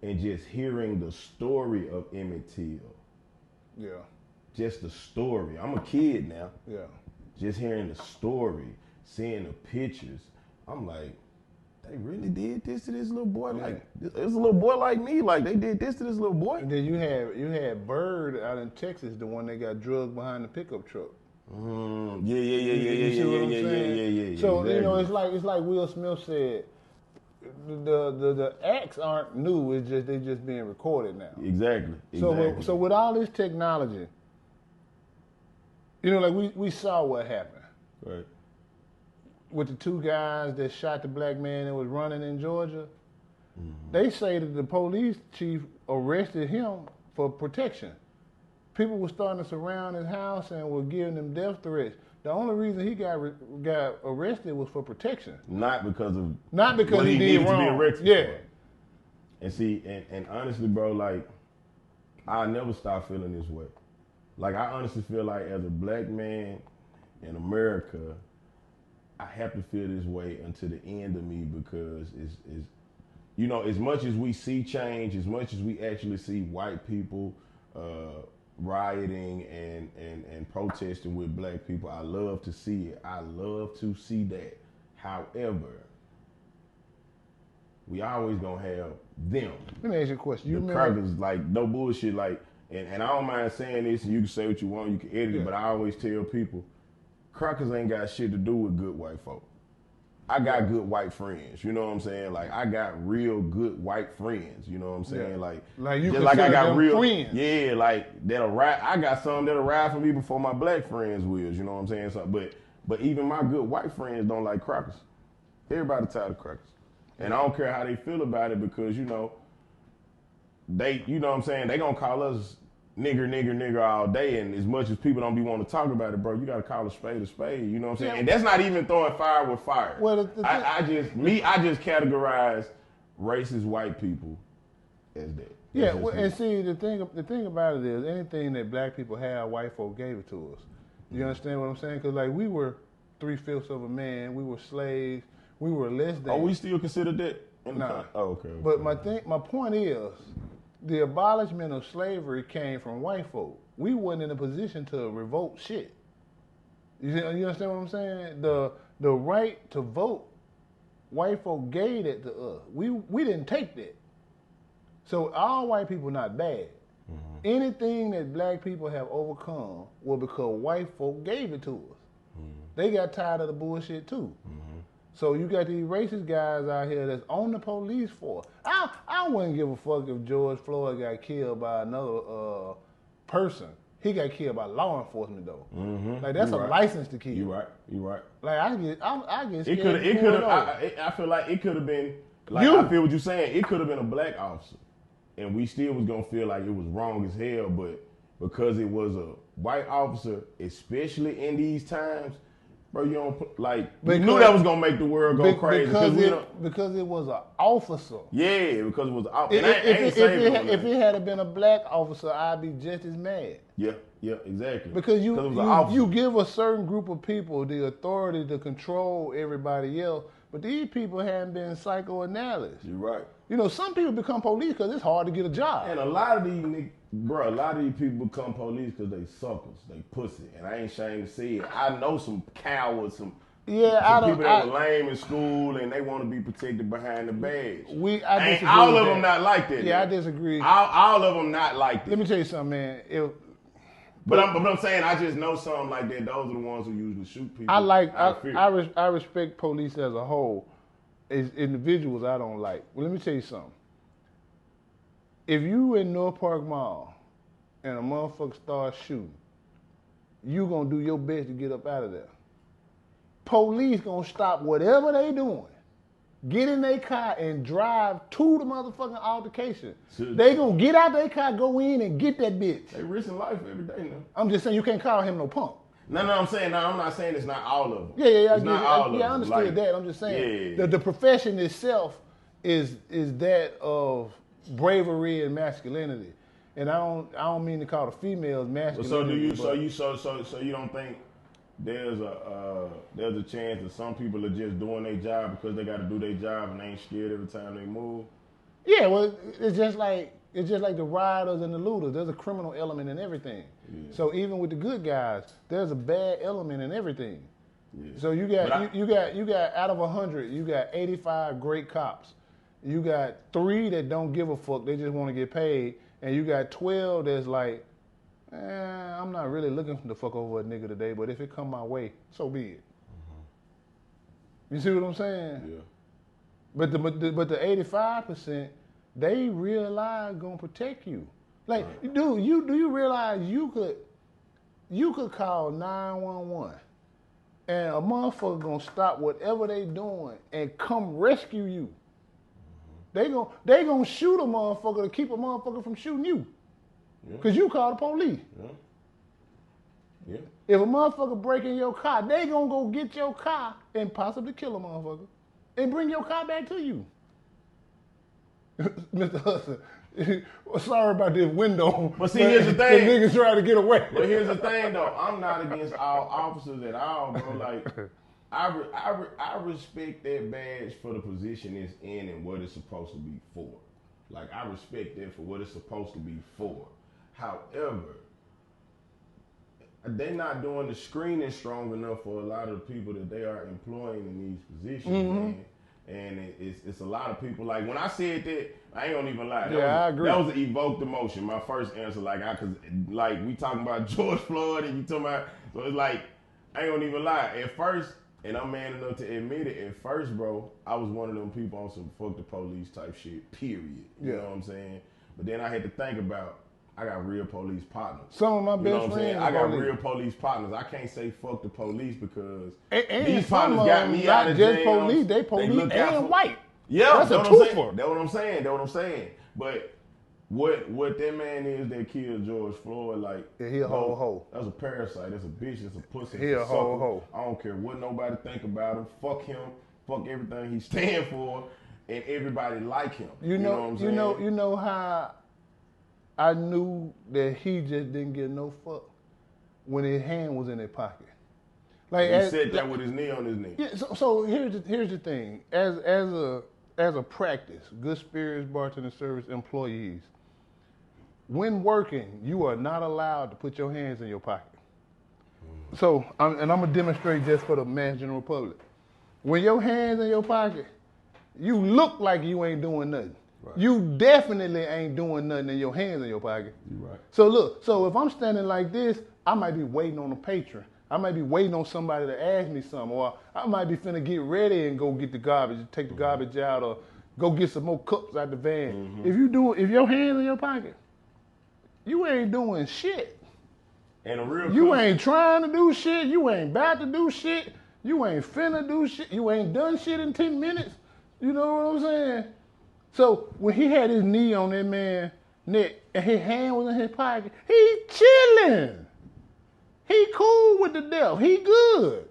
and just hearing the story of Emmett Till. Yeah. Just the story. I'm a kid now. Yeah. Just hearing the story, seeing the pictures, I'm like, they really did this to this little boy? Yeah. Like, it was a little boy like me. Like, they did this to this little boy? And then you had Bird out in Texas, the one that got drugged behind the pickup truck. Yeah. You see what I'm saying? So, exactly. it's like Will Smith said, the acts aren't new, it's just they just being recorded now. Exactly. So with all this technology, like we saw what happened. Right. With the two guys that shot the black man that was running in Georgia. They say that the police chief arrested him for protection. People were starting to surround his house and were giving him death threats. The only reason he got arrested was for protection. Not because he did wrong. To be arrested. Yeah. For. And see, and honestly, bro, like, I'll never stop feeling this way. Like, I honestly feel like as a black man in America, I have to feel this way until the end of me, because it's as much as we see change, as much as we actually see white people rioting and protesting with black people, I love to see it. I love to see that. However, we always gonna have them. Let me ask you a question. The crackers, like, no bullshit, like, and I don't mind saying this, and you can say what you want, you can edit it, but I always tell people, crackers ain't got shit to do with good white folk. I got good white friends, you know what I'm saying? Like, I got real good white friends, you know what I'm saying? Yeah. Like you just like I got them real friends. Yeah, like that'll ride. I got some that'll ride for me before my black friends will, you know what I'm saying? So, but even my good white friends don't like crackers. Everybody tired of crackers. And I don't care how they feel about it, because they, you know what I'm saying, they gonna call us nigger all day, and as much as people don't be wanting to talk about it, bro, you gotta call a spade, you know what I'm saying? Yeah. And that's not even throwing fire with fire. Well, I just categorize racist white people as that. Yeah, and see, the thing about it is, anything that black people have, white folk gave it to us. You understand what I'm saying? Because, like, we were 3/5 of a man, we were slaves, we were less than. Oh, we still consider that? Nah. Oh, okay. But my point is, the abolishment of slavery came from white folk. We wasn't in a position to revolt shit. You understand what I'm saying? The right to vote, white folk gave it to us. We didn't take that. So all white people not bad. Mm-hmm. Anything that black people have overcome was because white folk gave it to us. Mm-hmm. They got tired of the bullshit too. Mm-hmm. So you got these racist guys out here that's on the police force. I wouldn't give a fuck if George Floyd got killed by another person. He got killed by law enforcement though. Mm-hmm. Like, that's license to kill. You right. Like, I get scared. It could have. I feel like it could have been. Like, I feel what you're saying. It could have been a black officer, and we still was gonna feel like it was wrong as hell. But because it was a white officer, especially in these times, bro, you don't you knew that was gonna make the world go crazy because it was an officer. Yeah, because it was an officer. If it had been a black officer, I'd be just as mad. Yeah, exactly. Because you give a certain group of people the authority to control everybody else, but these people haven't been psychoanalyzed. You're right. Some people become police because it's hard to get a job. And a lot of these people become police because they suckers, they pussy, and I ain't ashamed to say it. I know some cowards, some people that were lame in school and they want to be protected behind the badge. Ain't all of them not like that. Yeah, man. I disagree. All of them not like that. Let me tell you something, man. But I'm saying, I just know something like that. Those are the ones who usually shoot people. I respect police as a whole. is individuals I don't like. Well, let me tell you something. If you in North Park Mall and a motherfucker starts shooting, you gonna do your best to get up out of there. Police gonna stop whatever they doing, get in their car and drive to the motherfucking altercation. They gonna get out their car, go in and get that bitch. They risking life every day now. I'm just saying you can't call him no punk. No, I'm saying, I'm not saying it's not all of them. Yeah, it's not all of them. I understood like, that. I'm just saying yeah. the profession itself is that of bravery and masculinity. And I don't mean to call the females masculine. So you don't think there's a chance that some people are just doing their job because they got to do their job and they ain't scared every time they move? Yeah, well, it's just like the rioters and the looters. There's a criminal element in everything. Yeah. So even with the good guys, there's a bad element in everything. Yeah. So you got out of 100, you got 85 great cops. You got 3 that don't give a fuck. They just want to get paid. And you got 12 that's like, I'm not really looking to fuck over a nigga today, but if it come my way, so be it. Mm-hmm. You see what I'm saying? Yeah. But the 85%, they realize gonna protect you. Like, right. Do you realize you could call 911 and a motherfucker gonna stop whatever they doing and come rescue you. They gonna shoot a motherfucker to keep a motherfucker from shooting you. Yeah. Cause you call the police. Yeah. Yeah. If a motherfucker break in your car, they gonna go get your car and possibly kill a motherfucker and bring your car back to you. Mr. Hudson, sorry about this window. But see, here's the thing. The niggas trying to get away. But here's the thing, though. I'm not against all officers at all, bro. Like, I respect that badge for the position it's in and what it's supposed to be for. Like, I respect that for what it's supposed to be for. However, they're not doing the screening strong enough for a lot of the people that they are employing in these positions, man. And it's a lot of people. Like, when I said that, I ain't gonna even lie. I agree. That was an evoked emotion. My first answer, cause we talking about George Floyd and you talking about, so it's like, I ain't gonna even lie. At first, and I'm man enough to admit it, at first, bro, I was one of them people on some fuck the police type shit, period. You know what I'm saying? But then I had to think about, I got real police partners. Some of my best friends. I got real police partners. I can't say fuck the police because these partners got me out of jail. Not just police, they police and white. Yeah, that's a twofer. That's what I'm saying. But what that man is that killed George Floyd, like, he a hoe. That's a parasite. That's a bitch. That's a pussy. He a hoe. I don't care what nobody think about him. Fuck him. Fuck everything he stand for, and everybody like him. You know what I'm saying? You know how I knew that he just didn't get no fuck when his hand was in his pocket. Like, he said that with his knee on his knee. Yeah. So here's the thing. As a practice, good spirits bartender service employees, when working, you are not allowed to put your hands in your pocket. So, I'm gonna demonstrate just for the mass general public. When your hands in your pocket, you look like you ain't doing nothing. Right. You definitely ain't doing nothing in your hands in your pocket. You're right. So look, if I'm standing like this, I might be waiting on a patron. I might be waiting on somebody to ask me something, or I might be finna get ready and go get the garbage, take the garbage out, or go get some more cups out the van. Mm-hmm. If your hands in your pocket, you ain't doing shit. And you ain't trying to do shit. You ain't about to do shit. You ain't finna do shit. You ain't done shit in 10 minutes. You know what I'm saying? So when he had his knee on that man's neck and his hand was in his pocket, he chilling. He cool with the death. He good.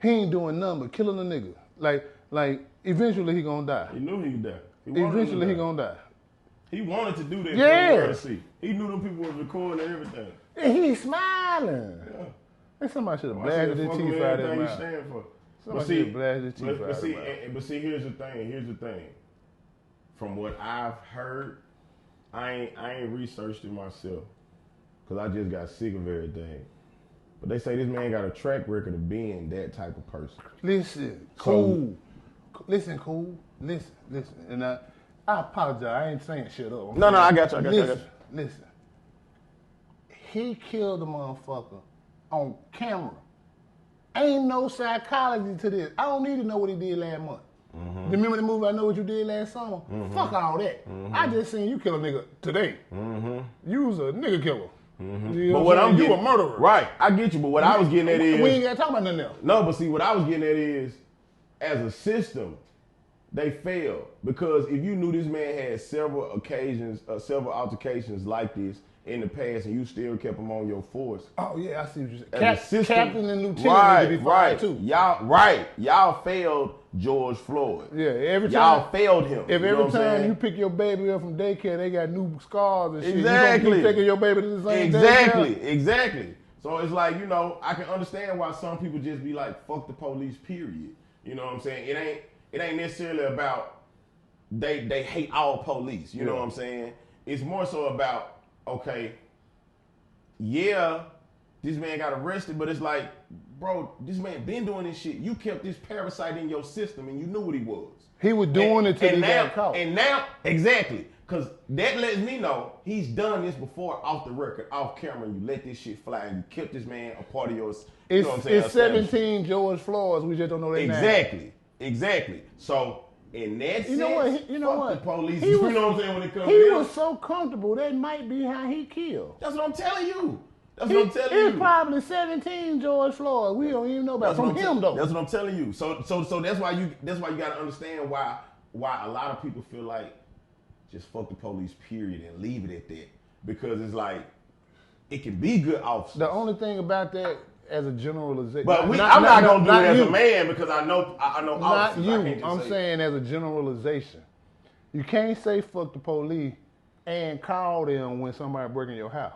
He ain't doing nothing but killing a nigga. Like eventually he gonna die. He knew he'd die. Eventually he gonna die. He wanted to do that. Yeah. He knew them people was recording and everything. And he's smiling. Yeah. Like somebody should have blasted his teeth out of his mouth. Somebody should have blasted his teeth out of his mouth. But see, here's the thing. From what I've heard, I ain't researched it myself because I just got sick of everything. But they say this man got a track record of being that type of person. Listen, cool. And I apologize. I ain't saying shit up. No, I got you. Listen. He killed the motherfucker on camera. Ain't no psychology to this. I don't need to know what he did last month. Remember the movie I Know What You Did Last Summer? Fuck all that. I just seen you kill a nigga today. You was a nigga killer. You know But what I'm you getting, a murderer. Right, I get you. But what I was getting at is we ain't got to talk about nothing else. No, but see, what I was getting at is, as a system, they failed. Because if you knew this man had several occasions, several altercations like this in the past, and you still kept him on your force. Oh yeah, I see what you're saying. System, Captain and lieutenant need to be fired too. Y'all failed George Floyd. Yeah, every time y'all failed him. If every time you pick your baby up from daycare, they got new scars and shit. Exactly. You gonna keep taking your baby to the same Exactly. So it's like, I can understand why some people just be like, fuck the police, period. You know what I'm saying? It ain't necessarily about they hate all police. You know what I'm saying? It's more so about, okay, yeah, this man got arrested, but it's like, bro, this man been doing this shit. You kept this parasite in your system and you knew what he was. He was doing it till he got caught. And now, exactly, because that lets me know he's done this before off the record, off camera. You let this shit fly and you kept this man a part of yours. You know what I'm saying? It's 17 George Floyds. We just don't know their name. Exactly. So, in that sense, you know what? The police, you know what I'm saying, when it comes to He him. was so comfortable, that might be how he killed. That's what I'm telling you. It's probably 17 George Floyd. We don't even know about from him though. That's what I'm telling you. So that's why you got to understand why a lot of people feel like just fuck the police, period, and leave it at that, because it's like it can be good officers. The only thing about that, as a generalization, but I'm not gonna do it as a man, because I know not officers. you. I'm saying as a generalization, you can't say fuck the police and call them when somebody breaking your house.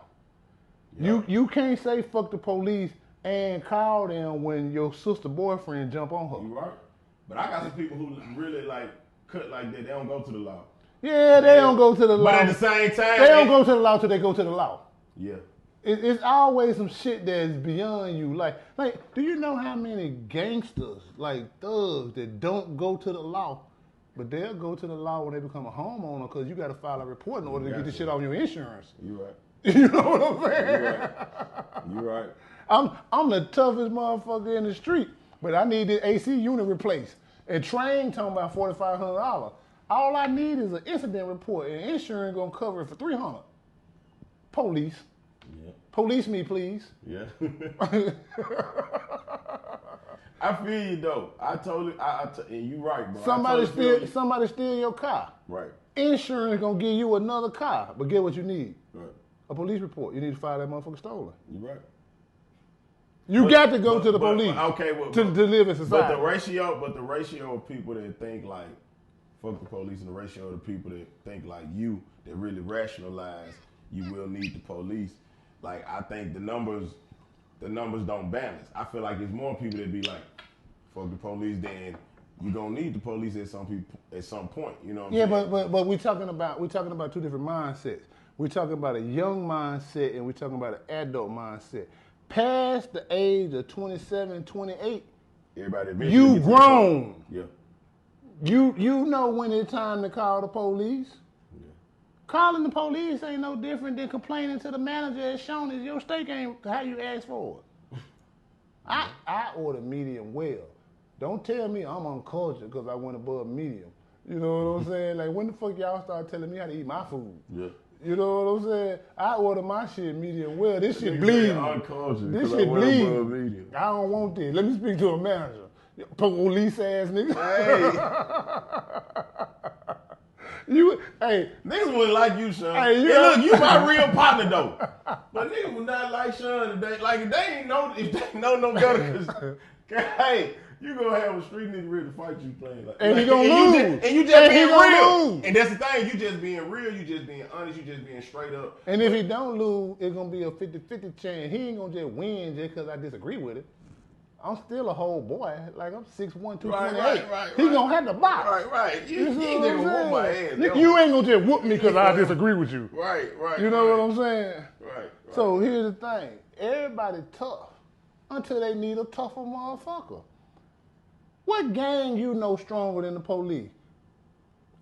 Yeah. You can't say fuck the police and call them when your sister boyfriend jump on her. You right. But I got some people who really like cut like that. They don't go to the law. Yeah, they don't go to the law. But at the same time, they don't go to the law till they go to the law. Yeah. It's always some shit that's beyond you. Like, do you know how many gangsters, like thugs, that don't go to the law, but they'll go to the law when they become a homeowner, because you got to file a report in order to get this shit on your insurance. You right. You know what I'm saying? You right. I'm the toughest motherfucker in the street, but I need the AC unit replaced. And train talking about $4,500. All I need is an incident report, and insurance gonna cover it for $300. Police. Yeah. Police me, please. Yeah. I feel you though. And you right, bro. Somebody steal your car. Right. Insurance gonna give you another car, but get what you need. Right. A police report. You need to file that motherfucker stolen. You right. You got to go to the police to live in society. But the ratio of people that think like fuck the police, and the ratio of the people that think like you, that really rationalize you will need the police, like I think the numbers don't balance. I feel like there's more people that be like fuck the police than you gonna need the police at some point. You know what I'm saying? Yeah, but we're talking about two different mindsets. We're talking about a young mindset and we're talking about an adult mindset. Past the age of 27, 28, you grown. Yeah. You know when it's time to call the police. Yeah. Calling the police ain't no different than complaining to the manager as shown as your steak ain't how you asked for it. I order medium well. Don't tell me I'm uncultured because I went above medium. You know what I'm saying? Like, when the fuck y'all start telling me how to eat my food? Yeah. You know what I'm saying? I order my shit medium well. This shit bleeding. This shit bleeding. I don't want this. Let me speak to a manager. Police ass nigga. Hey. Niggas wouldn't like you, Sean. Hey, look, you my real partner though. But niggas would not like Sean today. Like if they know no better, cause hey, you gonna have a street nigga ready to fight you playing like, and he gonna lose. And you just being real. And that's the thing, you just being real, you just being honest, you just being straight up. And if he don't lose, it's gonna be a 50-50 chance. He ain't gonna just win just because I disagree with it. I'm still a whole boy. Like, I'm 6'1", 228. Right. He gonna have to box. Right. You ain't gonna whoop my ass. You ain't gonna just whoop me because I disagree with you. Right. You know what I'm saying? Right. So here's the thing. Everybody tough until they need a tougher motherfucker. What gang you know stronger than the police?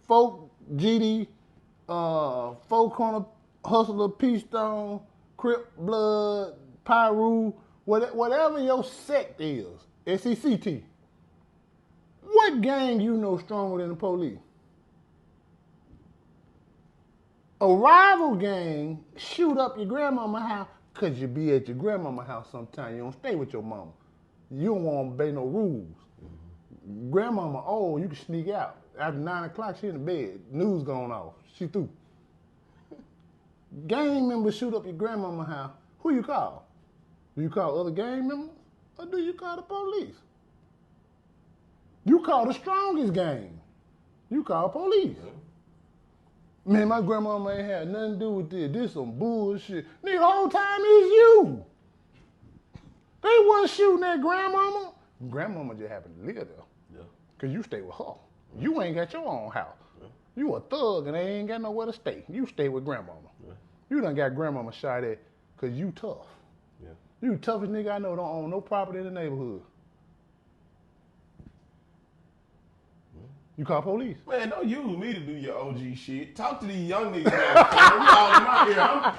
Folk, GD, Folk Corner, Hustler, Peace Stone, Crip Blood, Pyru, whatever your sect is, SECT. What What gang you know stronger than the police? A rival gang shoot up your grandmama house because you be at your grandmama house sometime. You don't stay with your mama. You don't want to obey no rules. Grandmama old, you can sneak out. After 9 o'clock, she in the bed. News going off. She through. Gang members shoot up your grandmama house. Who you call? Do you call other gang members? Or do you call the police? You call the strongest gang. You call police. Man, my grandmama ain't had nothing to do with this. This some bullshit. Nigga, the whole time it's you. They wasn't shooting at grandmama. Grandmama just happened to live there. Yeah. Because you stay with her. You ain't got your own house. Yeah. You a thug and they ain't got nowhere to stay. You stay with grandmama. Yeah. You done got grandmama shot at because you tough. Yeah. You the toughest nigga I know, don't own no property in the neighborhood. You call police. Man, don't use me to do your OG shit. Talk to these young niggas.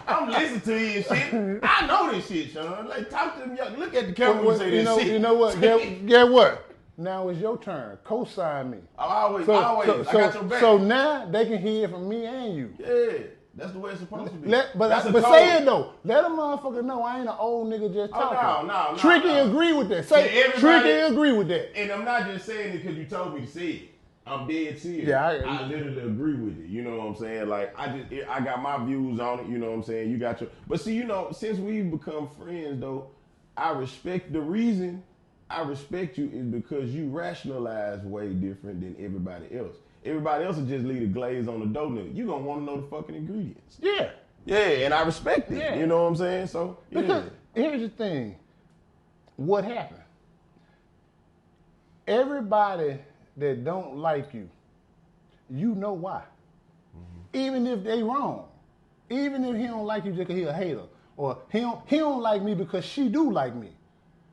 I'm listening to you and shit. I know this shit, Sean. Like, talk to them young. Look at the camera when you say this shit. You know what? Get what? Now it's your turn. Co-sign me. I got your back. So now they can hear from me and you. Yeah. That's the way it's supposed to be. But say it though. Let a motherfucker know I ain't an old nigga just talking. No. Tricky agree with that. Say Tricky agree with that. And I'm not just saying it because you told me to say it. I'm dead serious. Yeah, I literally agree with it. You know what I'm saying? Like, I got my views on it. You know what I'm saying? You got your. But see, you know, since we've become friends, though, I respect the reason I respect you is because you rationalize way different than everybody else. Everybody else will just leave the glaze on the donut. You gonna want to know the fucking ingredients. Yeah. Yeah, and I respect it. Yeah. You know what I'm saying? So because here's the thing. What happened? Everybody that don't like you, you know why. Mm-hmm. Even if they wrong. Even if he don't like you just because he a hater. Or he don't like me because she do like me.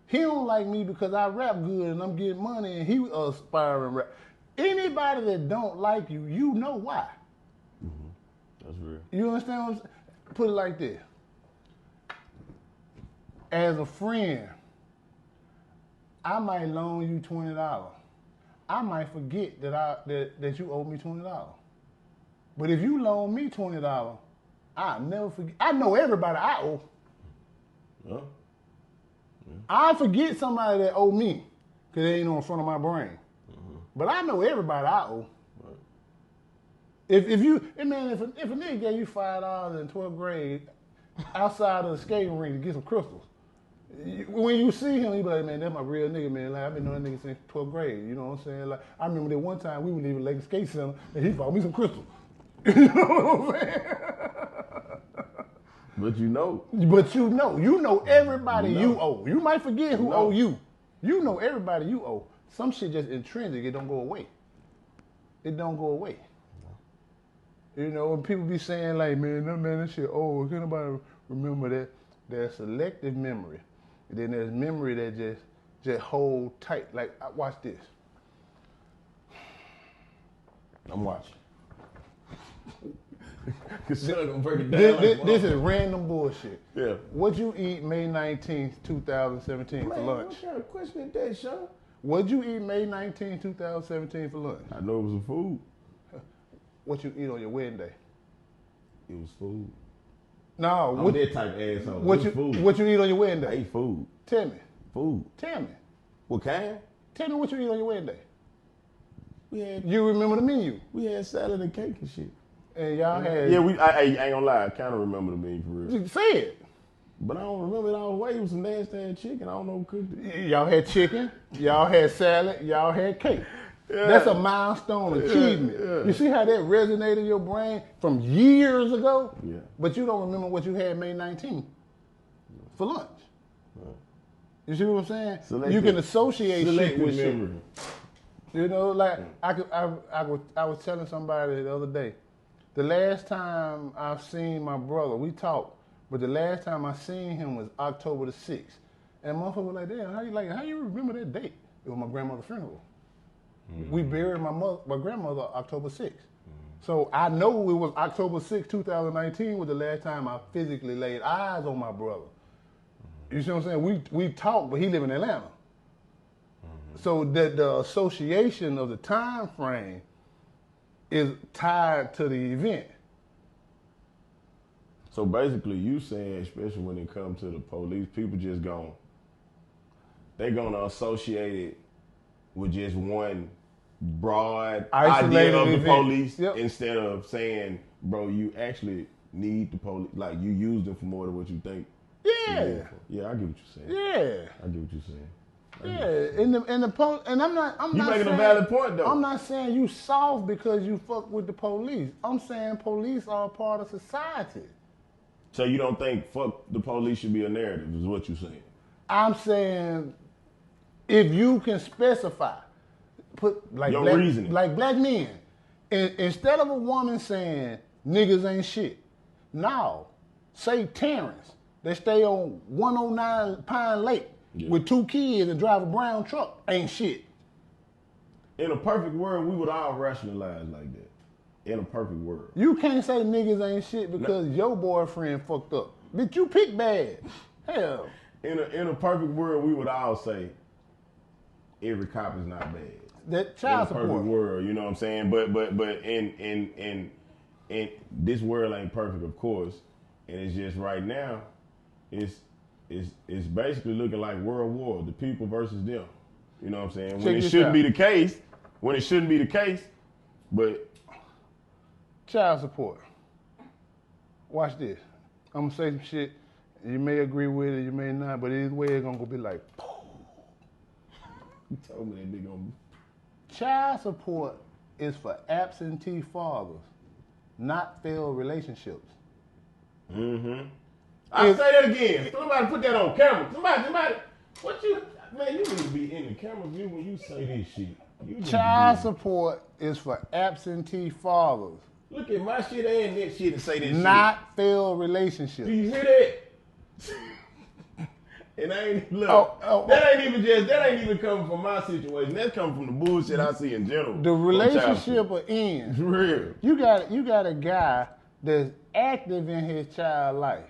He don't like me because I rap good and I'm getting money and he aspiring rap. Anybody that don't like you, you know why. Mm-hmm. That's real. You understand what I'm saying? Put it like this. As a friend, I might loan you $20. I might forget that you owe me $20. But if you loan me $20, I'll never forget. I know everybody I owe. Yeah. Yeah. I forget somebody that owe me because they ain't on the front of my brain. Mm-hmm. But I know everybody I owe. Right. If a nigga gave you $5 in 12th grade outside of the skating rink to get some crystals, when you see him, you be like, man, that's my real nigga, man. Like, I've been knowing that nigga since 12th grade. You know what I'm saying? Like, I remember that one time we were leaving Lake Skate Center and he bought me some crystals. You know what I'm saying? But you know everybody you owe. You might forget who owe you. You know everybody you owe. Some shit just intrinsic. It don't go away. It don't go away. You know, when people be saying like, man, that shit old. Can anybody remember that? There's selective memory. And then there's memory that just hold tight. Like, watch this. I'm watching. Cause gonna break it down. This is random bullshit. Yeah. What'd you eat May 19th, 2017 for lunch? What kind of question is that, Sean? What'd you eat May 19th, 2017 for lunch? I know it was some food. What you eat on your wedding day? It was food. No. I'm that type of asshole. What you eat on your wedding day? I ate food. Tell me. Food. Tell me. What kind? Tell me what you eat on your wedding day. You remember the menu? We had salad and cake and shit. And y'all had... Yeah, I ain't gonna lie. I kind of remember the menu for real. Say it. But I don't remember it all the way. It was some nasty ass chicken. I don't know who cooked it. Y'all had chicken. Y'all had salad. Y'all had cake. Yeah. That's a milestone achievement. Yeah. You see how that resonated in your brain from years ago? Yeah. But you don't remember what you had May 19th for lunch. Right. You see what I'm saying? You can associate shit with memory. Shit. You know, like I was telling somebody the other day, the last time I've seen my brother, we talked, but the last time I seen him was October the 6th. And motherfucker was like, damn, how you remember that date? It was my grandmother's funeral. Mm-hmm. We buried my grandmother October 6th. Mm-hmm. So I know it was October 6th, 2019 was the last time I physically laid eyes on my brother. Mm-hmm. You see what I'm saying? We talked, but he live in Atlanta. Mm-hmm. So that the association of the time frame is tied to the event. So basically, you saying, especially when it comes to the police, people just they're gonna associate it with just one broad Isolated idea of the event. police Yep. instead of saying, bro, you actually need the police. Like you use them for more than what you think. Yeah. Yeah, I get what you're saying. Yeah. I get what you're saying. Yeah, and I'm not You making a valid point though. I'm not saying you soft because you fuck with the police. I'm saying police are a part of society. So you don't think fuck the police should be a narrative, is what you're saying? I'm saying if you can specify, put like Your black, reasoning. like black men, instead of a woman saying niggas ain't shit, now say Terrence, they stay on 109 Pine Lake with 2 kids and drive a brown truck, ain't shit. In a perfect world, we would all rationalize like that. In a perfect world. You can't say niggas ain't shit because your boyfriend fucked up. Bitch, you pick bad. Hell. In a perfect world, we would all say every cop is not bad. That child support. In a perfect world, you know what I'm saying? But in this world ain't perfect, of course. And it's just right now, it's basically looking like World War, the people versus them. You know what I'm saying? When it shouldn't be the case. When it shouldn't be the case, but child support. Watch this. I'm gonna say some shit. You may agree with it, you may not, but either way it's gonna be like, you told me that big on me. Child support is for absentee fathers, not failed relationships. Mm-hmm. I'll say that again. Somebody put that on camera. Somebody, what you, man, you need to be in the camera view when you say this shit. Child support is for absentee fathers. Look at my shit and that shit and say this shit. Not failed relationships. Do you hear that? And I ain't look. That ain't even coming from my situation. That's coming from the bullshit I see in general. The relationship will end. It's real. You got a guy that's active in his child life,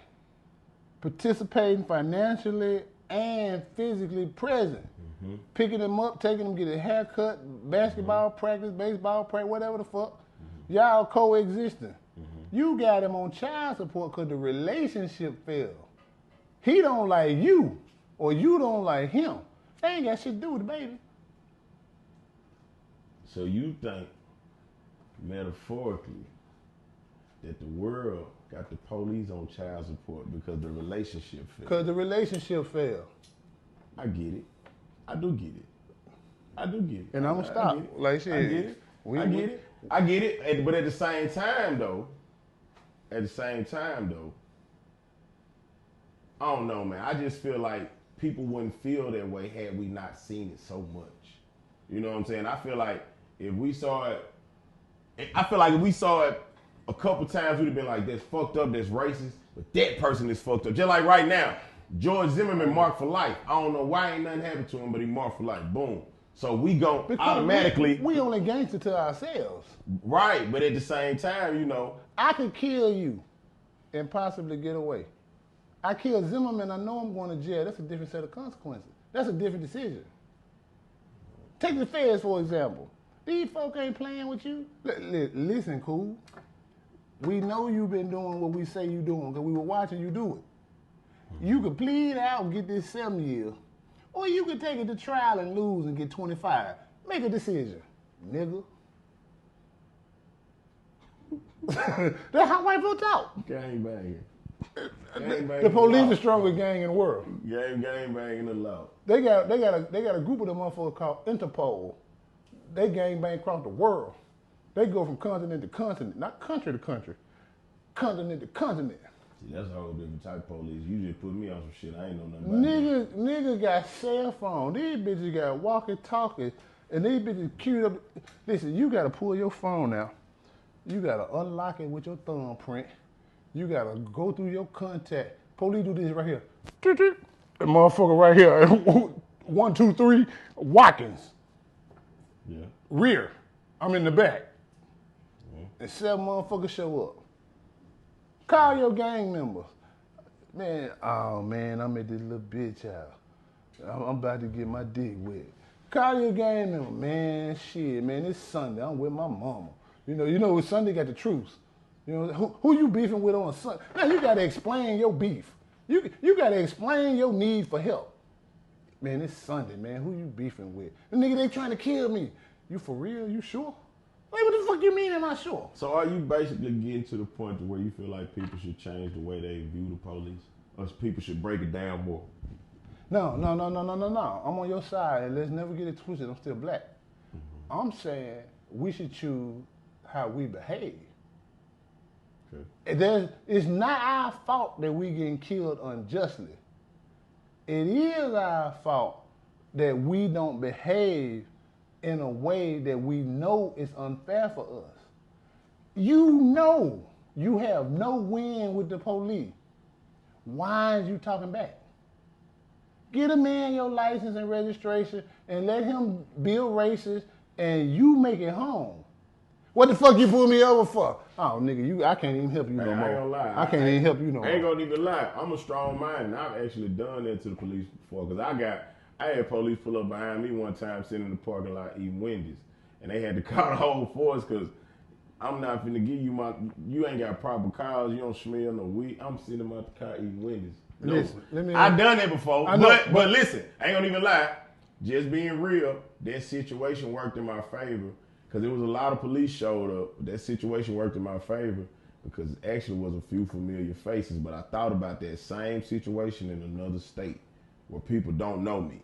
participating financially and physically present. Mm-hmm. Picking him up, taking him to get a haircut, basketball practice, baseball practice, whatever the fuck. Mm-hmm. Y'all coexisting. Mm-hmm. You got him on child support because the relationship failed. He don't like you, or you don't like him. They ain't got shit to do with the baby. So you think, metaphorically, that the world got the police on child support because the relationship failed? Because the relationship failed. I get it. I do get it. And I'm gonna stop. Like shit. I get it. But at the same time though, I don't know, man. I just feel like people wouldn't feel that way had we not seen it so much. You know what I'm saying? I feel like if we saw it a couple times, we'd have been like, that's fucked up, that's racist, but that person is fucked up. Just like right now, George Zimmerman marked for life. I don't know why ain't nothing happened to him, but he marked for life. Boom. So we go automatically. We only gangster to ourselves. Right, but at the same time, you know. I could kill you and possibly get away. I kill Zimmerman, I know I'm going to jail. That's a different set of consequences. That's a different decision. Take the feds, for example. These folk ain't playing with you. Listen, cool. We know you've been doing what we say you doing because we were watching you do it. You could plead out and get this 7 years, or you could take it to trial and lose and get 25. Make a decision, nigga. That's how white folks talk. Gang banging. The police is the strongest gang in the world. Gang banging the law. They got a group of them motherfuckers called Interpol. They gang bang across the world. They go from continent to continent, not country to country, continent to continent. See, that's a whole different type of police. You just put me on some shit I ain't know nothing about. Niggas got cell phone. These bitches got walkie-talkie, and these bitches queued up. Listen, you gotta pull your phone out. You gotta unlock it with your thumbprint. You gotta go through your contact. Police do this right here. The motherfucker right here. 1, 2, 3, Watkins. Yeah. Rear. I'm in the back. And 7 motherfuckers show up. Call your gang members. Man, oh man, I'm at this little bitch house. I'm about to get my dick wet. Call your game member, man. Shit, man. It's Sunday. I'm with my mama. Sunday got the truce. Who you beefing with on Sunday? Now you gotta explain your beef. You gotta explain your need for help. Man, it's Sunday, man. Who you beefing with? The nigga, they trying to kill me. You for real? You sure? Like, what the fuck you mean am I sure? So are you basically getting to the point to where you feel like people should change the way they view the police? Or people should break it down more? No. I'm on your side, and let's never get it twisted. I'm still black. Mm-hmm. I'm saying we should choose how we behave. Okay. It's not our fault that we getting killed unjustly. It is our fault that we don't behave in a way that we know is unfair for us. You know you have no win with the police. Why is you talking back? Get a man your license and registration and let him build races and you make it home. What the fuck you pull me over for? Oh, nigga, I can't even help you no more. I ain't gonna lie. I can't even help you no more. I ain't gonna even lie. I'm a strong mind, and I've actually done that to the police before. Because I had police pull up behind me one time sitting in the parking lot eating Wendy's. And they had to call the whole force because I'm not finna give you you ain't got proper cars, you don't smell no weed. I'm sitting in my car eating Wendy's. No, listen, I done that before, but listen, I ain't gonna even lie. Just being real, that situation worked in my favor because there was a lot of police showed up. That situation worked in my favor because it actually was a few familiar faces. But I thought about that same situation in another state where people don't know me.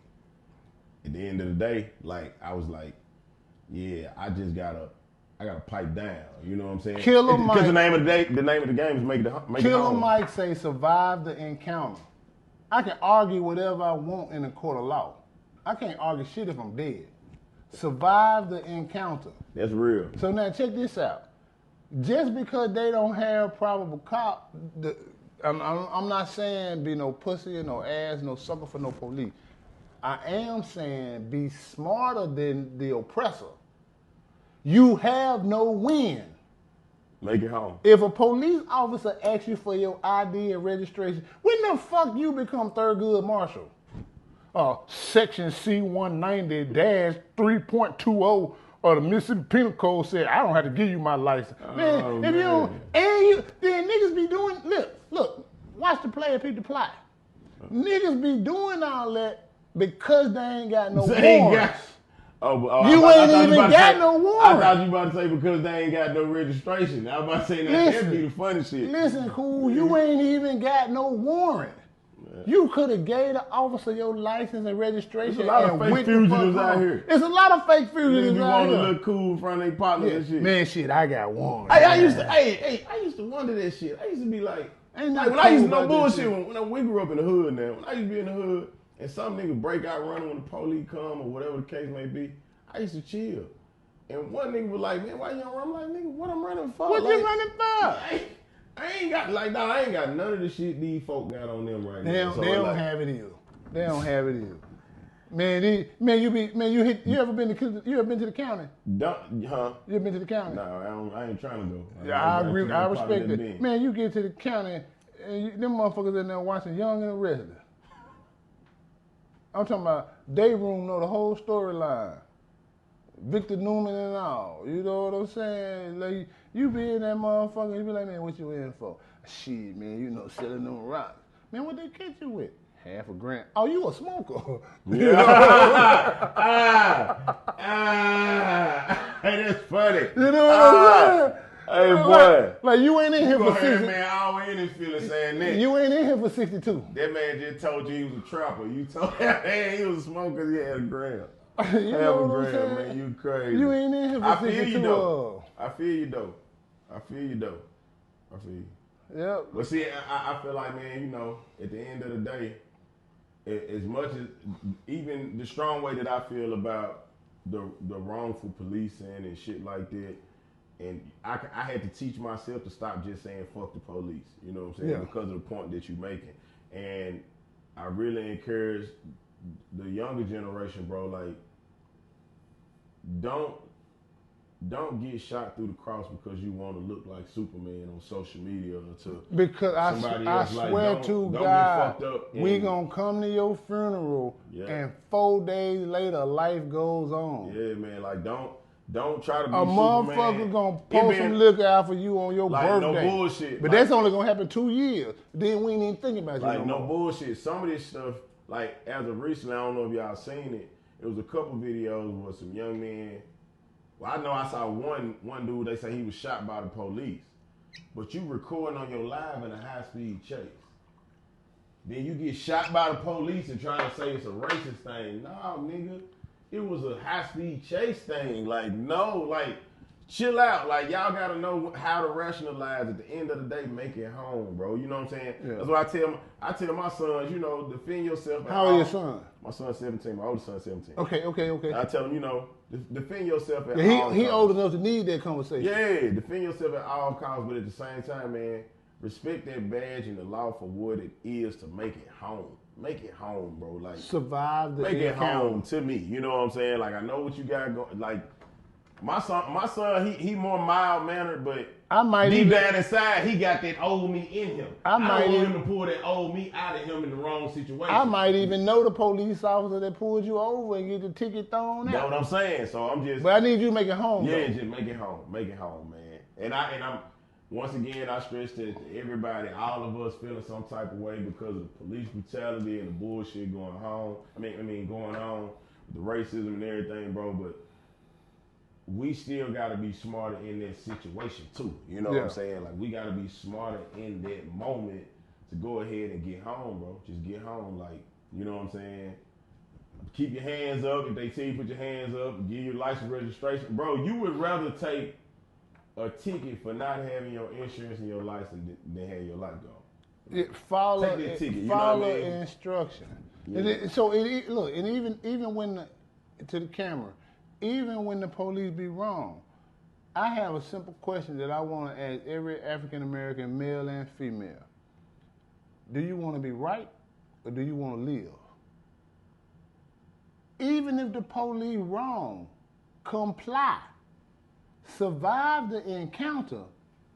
At the end of the day, like I was like, yeah, I gotta pipe down. You know what I'm saying? Killer Mike. Because the name of the game is make it home. Killer Mike say survive the encounter. I can argue whatever I want in a court of law. I can't argue shit if I'm dead. Survive the encounter. That's real. So now check this out. Just because they don't have probable cause, I'm not saying be no pussy, no ass, no sucker for no police. I am saying be smarter than the oppressor. You have no win. Make it home. If a police officer asks you for your ID and registration, when the fuck you become Thurgood Marshall? Section C-190-3.20 of the Mississippi Penal Code said I don't have to give you my license. Man, if you don't, then niggas be doing, look, watch the play and pick the plot. Niggas be doing all that because they ain't got no warrants. You ain't even got no warrant. I thought you about to say because they ain't got no registration. I was about to say that'd be the funny shit. Listen, cool, you ain't even got no warrant. You could have gave the officer your license and registration. There's a lot of fake fugitives out here. There's a lot of fake fugitives out here. You want to look cool in front of their partners and shit. Man, shit, I got one. I used to wonder that shit. I used to be like when I used to know bullshit when we grew up in the hood now. When I used to be in the hood and some nigga break out running when the police come or whatever the case may be, I used to chill. And one nigga was like, man, why you don't run? I'm like, nigga, what I'm running for? What you running for? I ain't got none of the shit these folk got on them right now. They don't have it either. They don't have it either. Man, you ever been to the county? Huh? You ever been to the county? No, I ain't trying to go. Yeah, I agree. I respect that. Man, you get to the county and them motherfuckers in there watching Young and the Restless. I'm talking about day room know the whole storyline. Victor Newman and all. You know what I'm saying? Like, you be in that motherfucker, you be like, man, what you in for? Shit, man, selling them rocks. Man, what they catch you with? $500,000. Oh, you a smoker. Hey, that's funny. You know what I'm saying? Hey, boy. Like, you ain't in here for 60. Man, I always in this feeling saying that. You ain't in here for 62. That man just told you he was a trapper. You told him he was a smoker, he had a gram. You know what I'm saying? Man, you crazy. You ain't in here for 62. I feel you though. I feel you. Yeah. But see, I feel like, man, at the end of the day, as much as even the strong way that I feel about the wrongful policing and shit like that, and I had to teach myself to stop just saying fuck the police. You know what I'm saying? Yeah. Because of the point that you're making. And I really encourage the younger generation, bro, like, don't don't get shot through the cross because you want to look like Superman on social media or to because somebody I else. swear Like, to don't God, get fucked up. we gonna come to your funeral, and 4 days later, life goes on. Yeah, man. Like, don't try to be A Superman. motherfucker gonna post some liquor out for you on your birthday. No bullshit. But that's only gonna happen 2 years. Then we ain't even thinking about you like no more. Bullshit. Some of this stuff, like as of recently, I don't know if y'all seen it. It was a couple videos where some young men. Well, I know I saw one dude. They say he was shot by the police, but you recording on your live in a high-speed chase. Then you get shot by the police and trying to say it's a racist thing. Nah, nigga, it was a high-speed chase thing. Like, no, like, chill out. Like, y'all gotta know how to rationalize at the end of the day, make it home, bro. You know what I'm saying? Yeah. That's what I tell my sons, you know, defend yourself. How old is your son? My son's 17. My oldest son's 17. Okay. I tell him, you know, defend yourself at all costs. He old enough to need that conversation. Yeah, defend yourself at all costs, but at the same time, man, respect that badge and the law for what it is to make it home. Make it home, bro. Like, survive the make it home to me. You know what I'm saying? Like, I know what you got going. Like, my son, he more mild mannered, but deep down inside, he got that old me in him. I don't want him to pull that old me out of him in the wrong situation. I might even know the police officer that pulled you over and get the ticket thrown out. That's what I'm saying. So I'm just. But I need you to make it home. Yeah, just make it home. Make it home, man. And I'm. Once again, I stress that to everybody, all of us feeling some type of way because of the police brutality and the bullshit going on. Going on, the racism and everything, bro. But we still got to be smarter in that situation too. You know what I'm saying? Like, we got to be smarter in that moment to go ahead and get home, bro. Just get home, like, you know what I'm saying? Keep your hands up. If they tell you put your hands up, give your license registration, bro. You would rather take a ticket for not having your insurance and your license than have your life gone. Follow the instruction. Yeah. Look, and even when to the camera, even when the police be wrong, I have a simple question that I want to ask every African American male and female. Do you want to be right or do you want to live? Even if the police wrong, comply. Survive the encounter,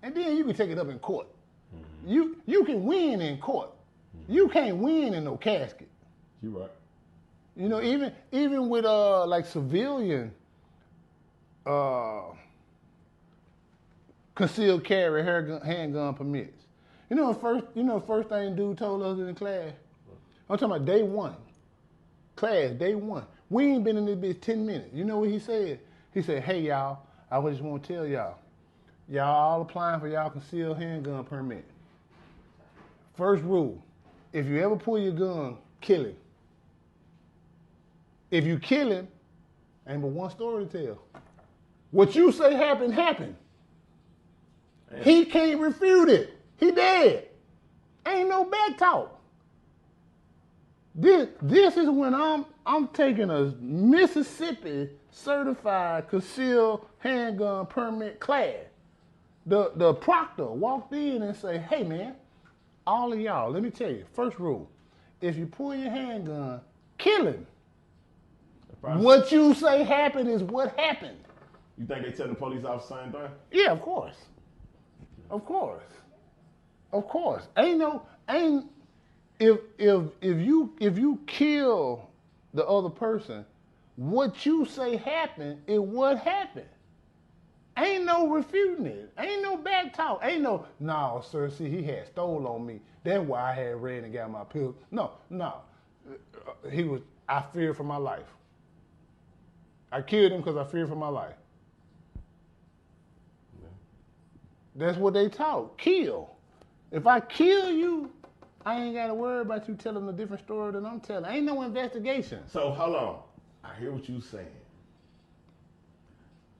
and then you can take it up in court. Mm-hmm. You can win in court. Mm-hmm. You can't win in no casket. You're right. You know, even with like civilian concealed carry handgun permits. You know, first thing dude told us in the class. I'm talking about day one. Class, day one. We ain't been in this bitch 10 minutes. You know what he said? He said, "Hey y'all, I just want to tell y'all all applying for y'all concealed handgun permit. First rule, if you ever pull your gun, kill him. If you kill him, ain't but one story to tell. What you say happened. Man. He can't refute it. He dead. Ain't no back talk. This is when I'm taking a Mississippi certified concealed handgun permit class. The proctor walked in and say, "Hey man, all of y'all, let me tell you, first rule, if you pull your handgun, kill him. What you say happened is what happened." You think they tell the police officer the same thing? Yeah, of course. If you kill the other person, what you say happened is what happened. Ain't no refuting it. Ain't no back talk. Ain't no, sir, see, he had stole on me. That's why I had ran and got my pills. No. I feared for my life. I killed him because I feared for my life. Yeah. That's what they taught. Kill. If I kill you, I ain't got to worry about you telling a different story than I'm telling. Ain't no investigation. So, hold on. I hear what you're saying.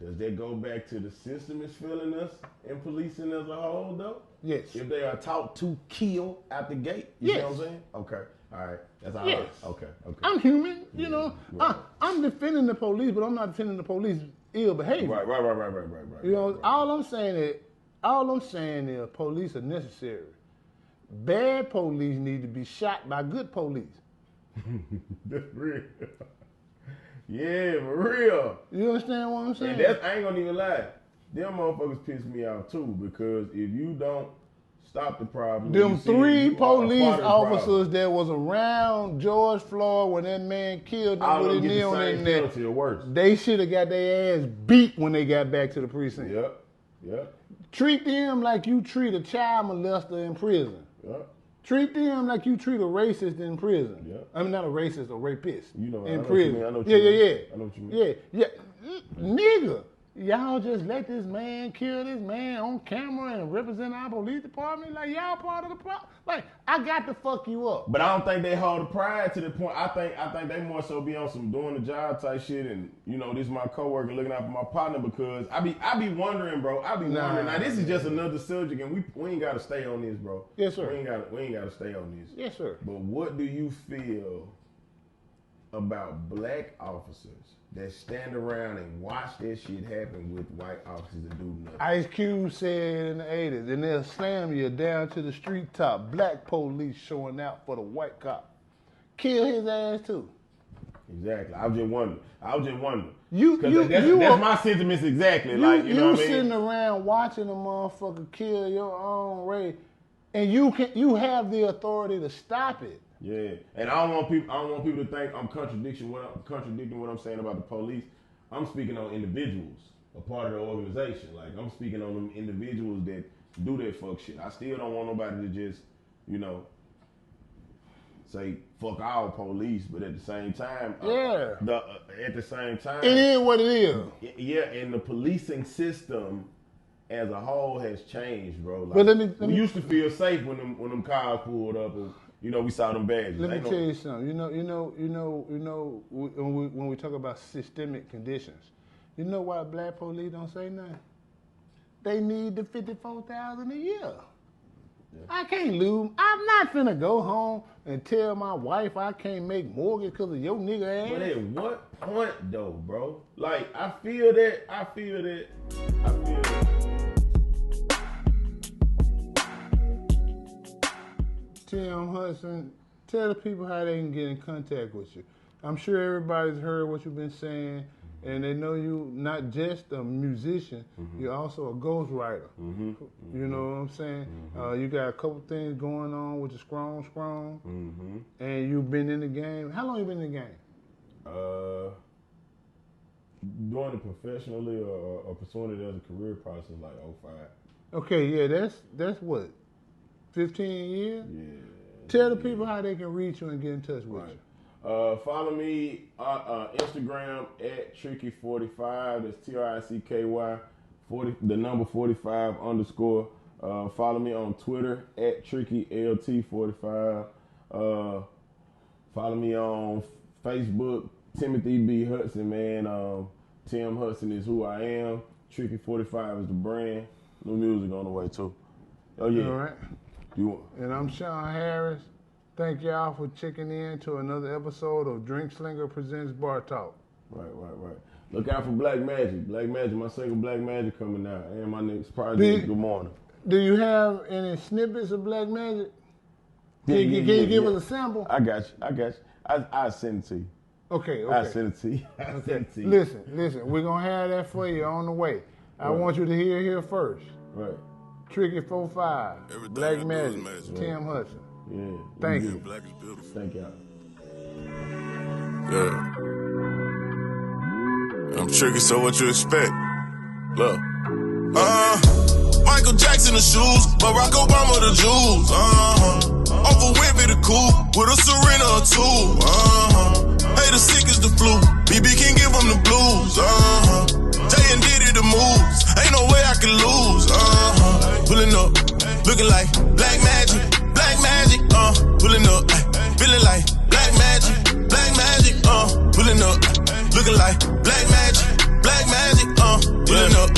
Does that go back to the system is failing us and policing as a whole, though? Yes. If they are taught to kill at the gate? You know what I'm saying? Okay. All right. That's all right. Okay. I'm human, you know. Right. I'm defending the police, but I'm not defending the police ill behavior. Right. You know, all I'm saying is police are necessary. Bad police need to be shot by good police. That's real. Yeah, for real. You understand what I'm saying? And I ain't gonna even lie. Them motherfuckers piss me off too, because if you don't stop the problem, them 3 police officers problem. that was around George Floyd when that man killed them with his knee on their neck, they should have got their ass beat when they got back to the precinct. Yep. Treat them like you treat a child molester in prison. Yep. Treat them like you treat a racist in prison. Yep. I mean, not a racist, a rapist. You know, in prison. I know what you mean. I know what you mean. Yeah. Nigga, y'all just let this man kill this man on camera and represent our police department? Like, y'all part of the problem? Like, I got to fuck you up. But I don't think they hold the pride to the point. I think they more so be on some doing the job type shit, and this is my coworker looking out for my partner, because I be wondering, bro. Wondering. Now this is just another subject, and we ain't gotta stay on this, bro. Yes, sir. We ain't gotta stay on this. Yes, sir. But what do you feel about black officers that stand around and watch that shit happen with white officers and do nothing? Ice Cube said in the 80s, and they'll slam you down to the street top. Black police showing out for the white cop. Kill his ass too. Exactly. I was just wondering. That's my sentiments exactly. You know what I mean? sitting around watching a motherfucker kill your own race, and you have the authority to stop it. Yeah, and I don't want people to think I'm contradicting what I'm saying about the police. I'm speaking on individuals, a part of the organization. Like, I'm speaking on them individuals that do that fuck shit. I still don't want nobody to just, say fuck all police, but at the same time, it is what it is. Yeah, and the policing system as a whole has changed, bro. Like, but we used to feel safe when them cars pulled up and we saw them badges. Let me tell you something. When we talk about systemic conditions, you know why black police don't say nothing? They need the $54,000 a year. Yeah. I can't lose. I'm not finna go home and tell my wife I can't make mortgage because of your nigga ass. But at what point though, bro? Like, I feel that. Tim Hudson, tell the people how they can get in contact with you. I'm sure everybody's heard what you've been saying, and they know you not just a musician, you're also a ghostwriter. You know what I'm saying? You got a couple things going on with the Scrum, and you've been in the game. How long you been in the game? Doing it professionally or pursuing it as a career process, like 05. Okay, yeah, that's what, 15 years? Yeah. Tell the people how they can reach you and get in touch with you. Follow me on Instagram at Tricky45. That's TRICKY 45 _. Follow me on Twitter at TrickyLT45. Follow me on Facebook, Timothy B. Hudson, man. Tim Hudson is who I am. Tricky45 is the brand. New music on the way too. Oh yeah. All right. And I'm Sean Harris. Thank y'all for checking in to another episode of Drinkslinger Presents Bar Talk. Right. Look out for Black Magic. My single Black Magic coming out. And my next project, Good Morning. Do you have any snippets of Black Magic? Can you give us a sample? I got you. I'll send it to you. Okay. I'll send it to you. Listen. We're going to have that for you on the way. I want you to hear it here first. Right. Tricky 45, Black Magic, Tim Hudson. Yeah. Thank you. Black is beautiful. Thank y'all. Yeah. I'm tricky, so what you expect? Look. Michael Jackson the shoes, Barack Obama the jewels. Off a whip the coupe, with a Serena or two. Hey, the sick is the flu. BB can give them the blues. Jay and Diddy the moves. Ain't no way I can lose. Pulling up, looking like black magic, pulling up, feeling like black magic, pulling up, looking like black magic, pulling up,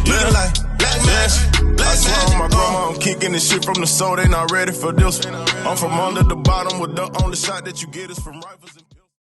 looking like black magic. I swear on my grandma, I'm kicking this shit from the soul, they not ready for this. I'm from under the bottom with the only shot that you get is from rifles and